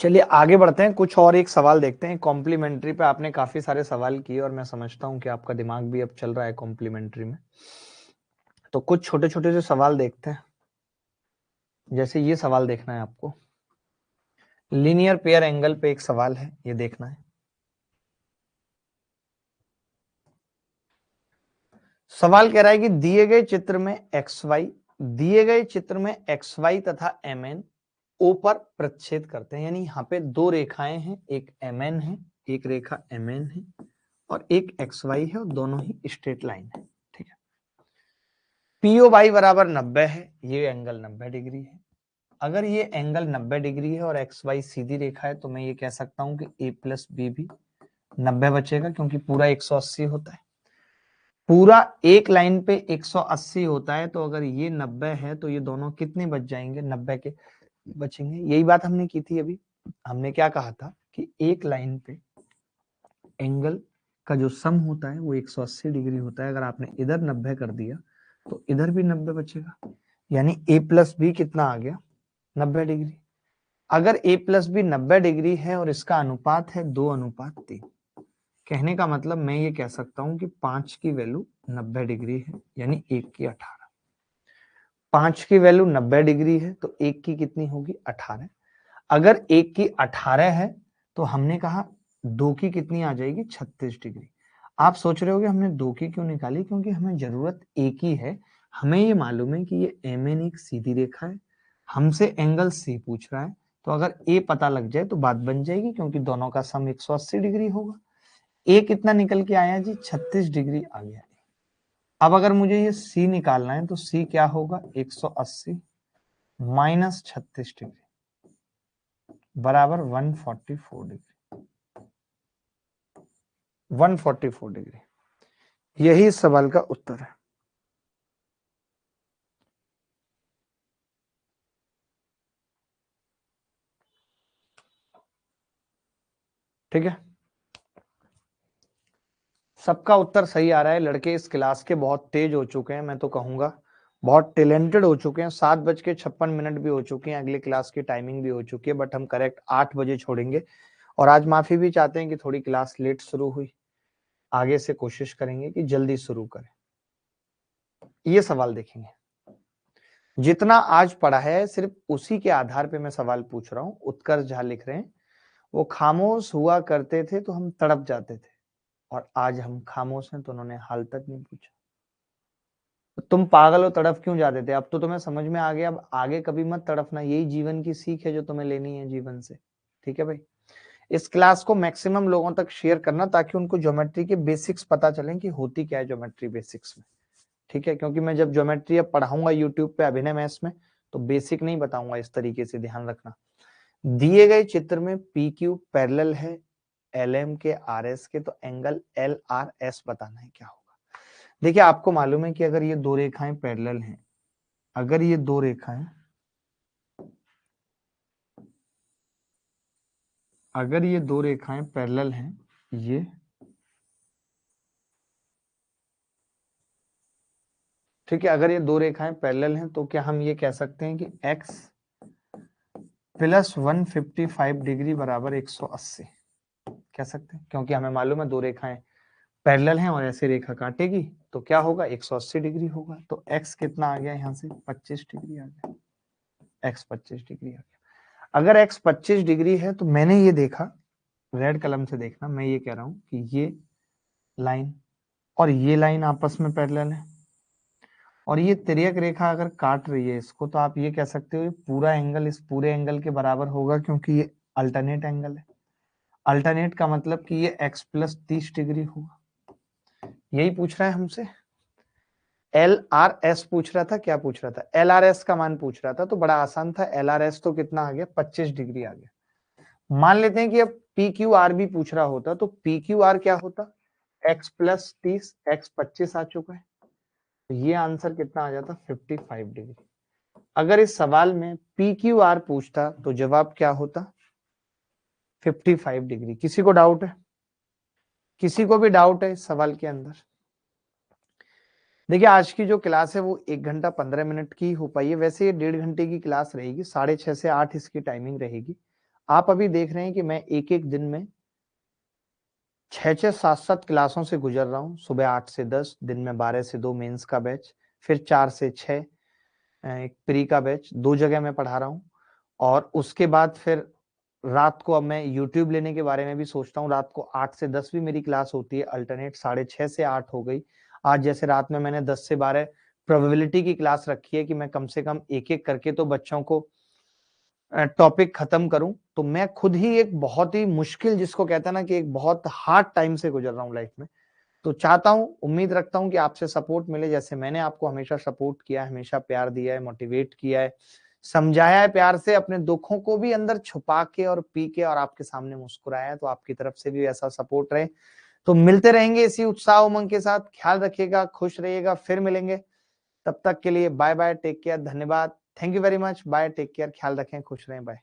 चलिए आगे बढ़ते हैं, कुछ और एक सवाल देखते हैं। कॉम्प्लीमेंट्री पे आपने काफी सारे सवाल किए और मैं समझता हूं कि आपका दिमाग भी अब चल रहा है कॉम्प्लीमेंट्री में, तो कुछ छोटे छोटे से सवाल देखते हैं। जैसे ये सवाल देखना है आपको, लीनियर पेयर एंगल पे एक सवाल है, ये देखना है। सवाल कह रहा है कि दिए गए चित्र में एक्स वाई तथा एम एन ओ पर प्रच्छेद करते हैं, यानी यहाँ पे दो रेखाएं हैं, एक एम एन है, एक रेखा एम एन है, और एक एक्स वाई है, और दोनों ही स्ट्रेट लाइन है। ठीक है, पीओ वाई बराबर 90 है, ये एंगल 90 डिग्री है। अगर ये एंगल 90 डिग्री है और एक्स वाई सीधी रेखा है, तो मैं ये कह सकता हूं कि ए प्लस बी भी 90 बचेगा, क्योंकि पूरा 180 होता है, पूरा एक लाइन पे 180 होता है, तो अगर ये 90 है तो ये दोनों कितने बच जाएंगे, 90 के बचेंगे। यही बात हमने की थी अभी, हमने क्या कहा था कि एक लाइन पे एंगल का जो सम होता है वो 180 डिग्री होता है, अगर आपने इधर 90 कर दिया तो इधर भी 90 बचेगा, यानी a प्लस बी कितना आ गया, 90 डिग्री। अगर a प्लस बी 90 डिग्री है और इसका अनुपात है 2:3, कहने का मतलब मैं ये कह सकता हूं कि 5 की वैल्यू 90 डिग्री है, यानी 1 की 18। 5 की वैल्यू 90 डिग्री है तो 1 की कितनी होगी, 18। अगर 1 की 18 है तो हमने कहा 2 की कितनी आ जाएगी, 36 डिग्री। आप सोच रहे होगे हमने 2 की क्यों निकाली, क्योंकि हमें जरूरत एक ही है। हमें ये मालूम है कि ये एम एन एक सीधी रेखा है, हमसे एंगल सी पूछ रहा है, तो अगर ए पता लग जाए तो बात बन जाएगी, क्योंकि दोनों का सम 180 डिग्री होगा। ए कितना निकल के आया जी, 36 डिग्री आ गया। अब अगर मुझे ये सी निकालना है तो सी क्या होगा, 180 माइनस 36 डिग्री बराबर 144 डिग्री, 144 डिग्री। यही इस सवाल का उत्तर है। ठीक है, सबका उत्तर सही आ रहा है। लड़के इस क्लास के बहुत तेज हो चुके हैं, मैं तो कहूंगा बहुत टैलेंटेड हो चुके हैं। 7:56 भी हो चुके हैं, अगले क्लास की टाइमिंग भी हो चुकी है, बट हम करेक्ट 8 बजे छोड़ेंगे। और आज माफी भी चाहते हैं कि थोड़ी क्लास लेट शुरू हुई, आगे से कोशिश करेंगे कि जल्दी शुरू करें। ये सवाल देखेंगे, जितना आज पढ़ा है सिर्फ उसी के आधार पे मैं सवाल पूछ रहा हूं। उत्कर्ष झा लिख रहे हैं, वो खामोश हुआ करते थे तो हम तड़प जाते थे, और आज हम खामोश हैं तो उन्होंने हाल तक नहीं पूछा। तो तुम पागल हो तड़प क्यों जाते थे, अब तो तुम्हें समझ में आ गया, अब आगे कभी मत तड़पना। यही जीवन की सीख है जो तुम्हें लेनी है जीवन से। ठीक है भाई, इस क्लास को मैक्सिमम लोगों तक शेयर करना, ताकि उनको ज्योमेट्री के बेसिक्स पता चलें कि होती क्या है ज्योमेट्री बेसिक्स में। ठीक है, क्योंकि मैं जब ज्योमेट्री अब पढ़ाऊंगा यूट्यूब पे अभिनय मैथ्स में, तो बेसिक नहीं बताऊंगा इस तरीके से, ध्यान रखना। दिए गए चित्र में पी क्यू पैरेलल है एल एम के आर एस के, तो एंगल एल आर एस बताना है क्या होगा। देखिए आपको मालूम है कि अगर ये दो रेखाएं पैरेलल हैं, अगर ये दो रेखाएं अगर ये दो रेखाएं पैरेलल हैं, ये ठीक है, अगर ये दो रेखाएं पैरेलल हैं तो क्या हम ये कह सकते हैं कि x प्लस 155 डिग्री बराबर 180 कह सकते हैं, क्योंकि हमें मालूम है दो रेखाएं पैरेलल हैं और ऐसे रेखा काटेगी तो क्या होगा, 180 डिग्री होगा। तो x कितना आ गया, यहाँ से 25 डिग्री आ गया। x 25 डिग्री आ गया। अगर x 25 डिग्री है तो मैंने ये देखा, रेड कलम से देखना, मैं ये कह रहा हूं कि ये लाइन और ये लाइन आपस में पैरेलल है और ये तिर्यक रेखा अगर काट रही है इसको, तो आप ये कह सकते हो ये पूरा एंगल इस पूरे एंगल के बराबर होगा, क्योंकि ये अल्टरनेट एंगल है। अल्टरनेट का मतलब कि ये x प्लस 30 डिग्री होगा। यही पूछ रहा है हमसे। LRS पूछ रहा था, क्या पूछ रहा था? LRS का मान पूछ रहा था, तो बड़ा आसान था। LRS तो कितना आ गया? 25 डिग्री आ गया। मान लेते हैं कि अब PQR भी पूछ रहा होता, तो PQR क्या होता? x प्लस 30, x 25 आ चुका है, तो ये आंसर कितना आ जाता? 55 डिग्री। अगर इस सवाल में PQR पूछता तो जवाब क्या होता? 55 डिग्री। किसी को डाउट है? किसी को भी डाउट है इस सवाल के अंदर? देखिए, आज की जो क्लास है वो 1 घंटा 15 मिनट की हो पाई है। वैसे ये 1.5 घंटे की क्लास रहेगी, 6:30 से 8 इसकी टाइमिंग रहेगी। आप अभी देख रहे हैं कि मैं एक एक दिन में 6-6, 7-7 क्लासों से गुजर रहा हूँ। सुबह 8 से 10, दिन में 12 से 2 मेंस का बैच, फिर 4 से 6 एक प्री का बैच, 2 जगह मैं पढ़ा रहा हूँ। और उसके बाद फिर रात को अब मैं यूट्यूब लेने के बारे में भी सोचता हूँ। रात को 8 से 10 भी मेरी क्लास होती है, अल्टरनेट 6:30 से 8 हो गई। आज जैसे रात में मैंने 10 से 12 प्रोबेबिलिटी की क्लास रखी है कि मैं कम से कम एक-एक करके तो बच्चों को टॉपिक खत्म करूं। तो मैं खुद ही एक बहुत ही मुश्किल, जिसको कहते हैं ना कि एक बहुत हार्ड टाइम से गुजर रहा हूं लाइफ में। तो चाहता हूं, उम्मीद रखता हूं कि आपसे सपोर्ट मिले, जैसे मैंने आपको हमेशा सपोर्ट किया है, हमेशा प्यार दिया है, मोटिवेट किया है, समझाया है प्यार से, अपने दुखों को भी अंदर छुपा के और पी के और आपके सामने मुस्कुराया है। तो आपकी तरफ से भी ऐसा सपोर्ट रहे। तो मिलते रहेंगे इसी उत्साह उमंग के साथ। ख्याल रखिएगा, खुश रहिएगा, फिर मिलेंगे। तब तक के लिए बाय बाय, टेक केयर, धन्यवाद, thank you very much, bye, take care, ख्याल रखें, खुश रहें, बाय।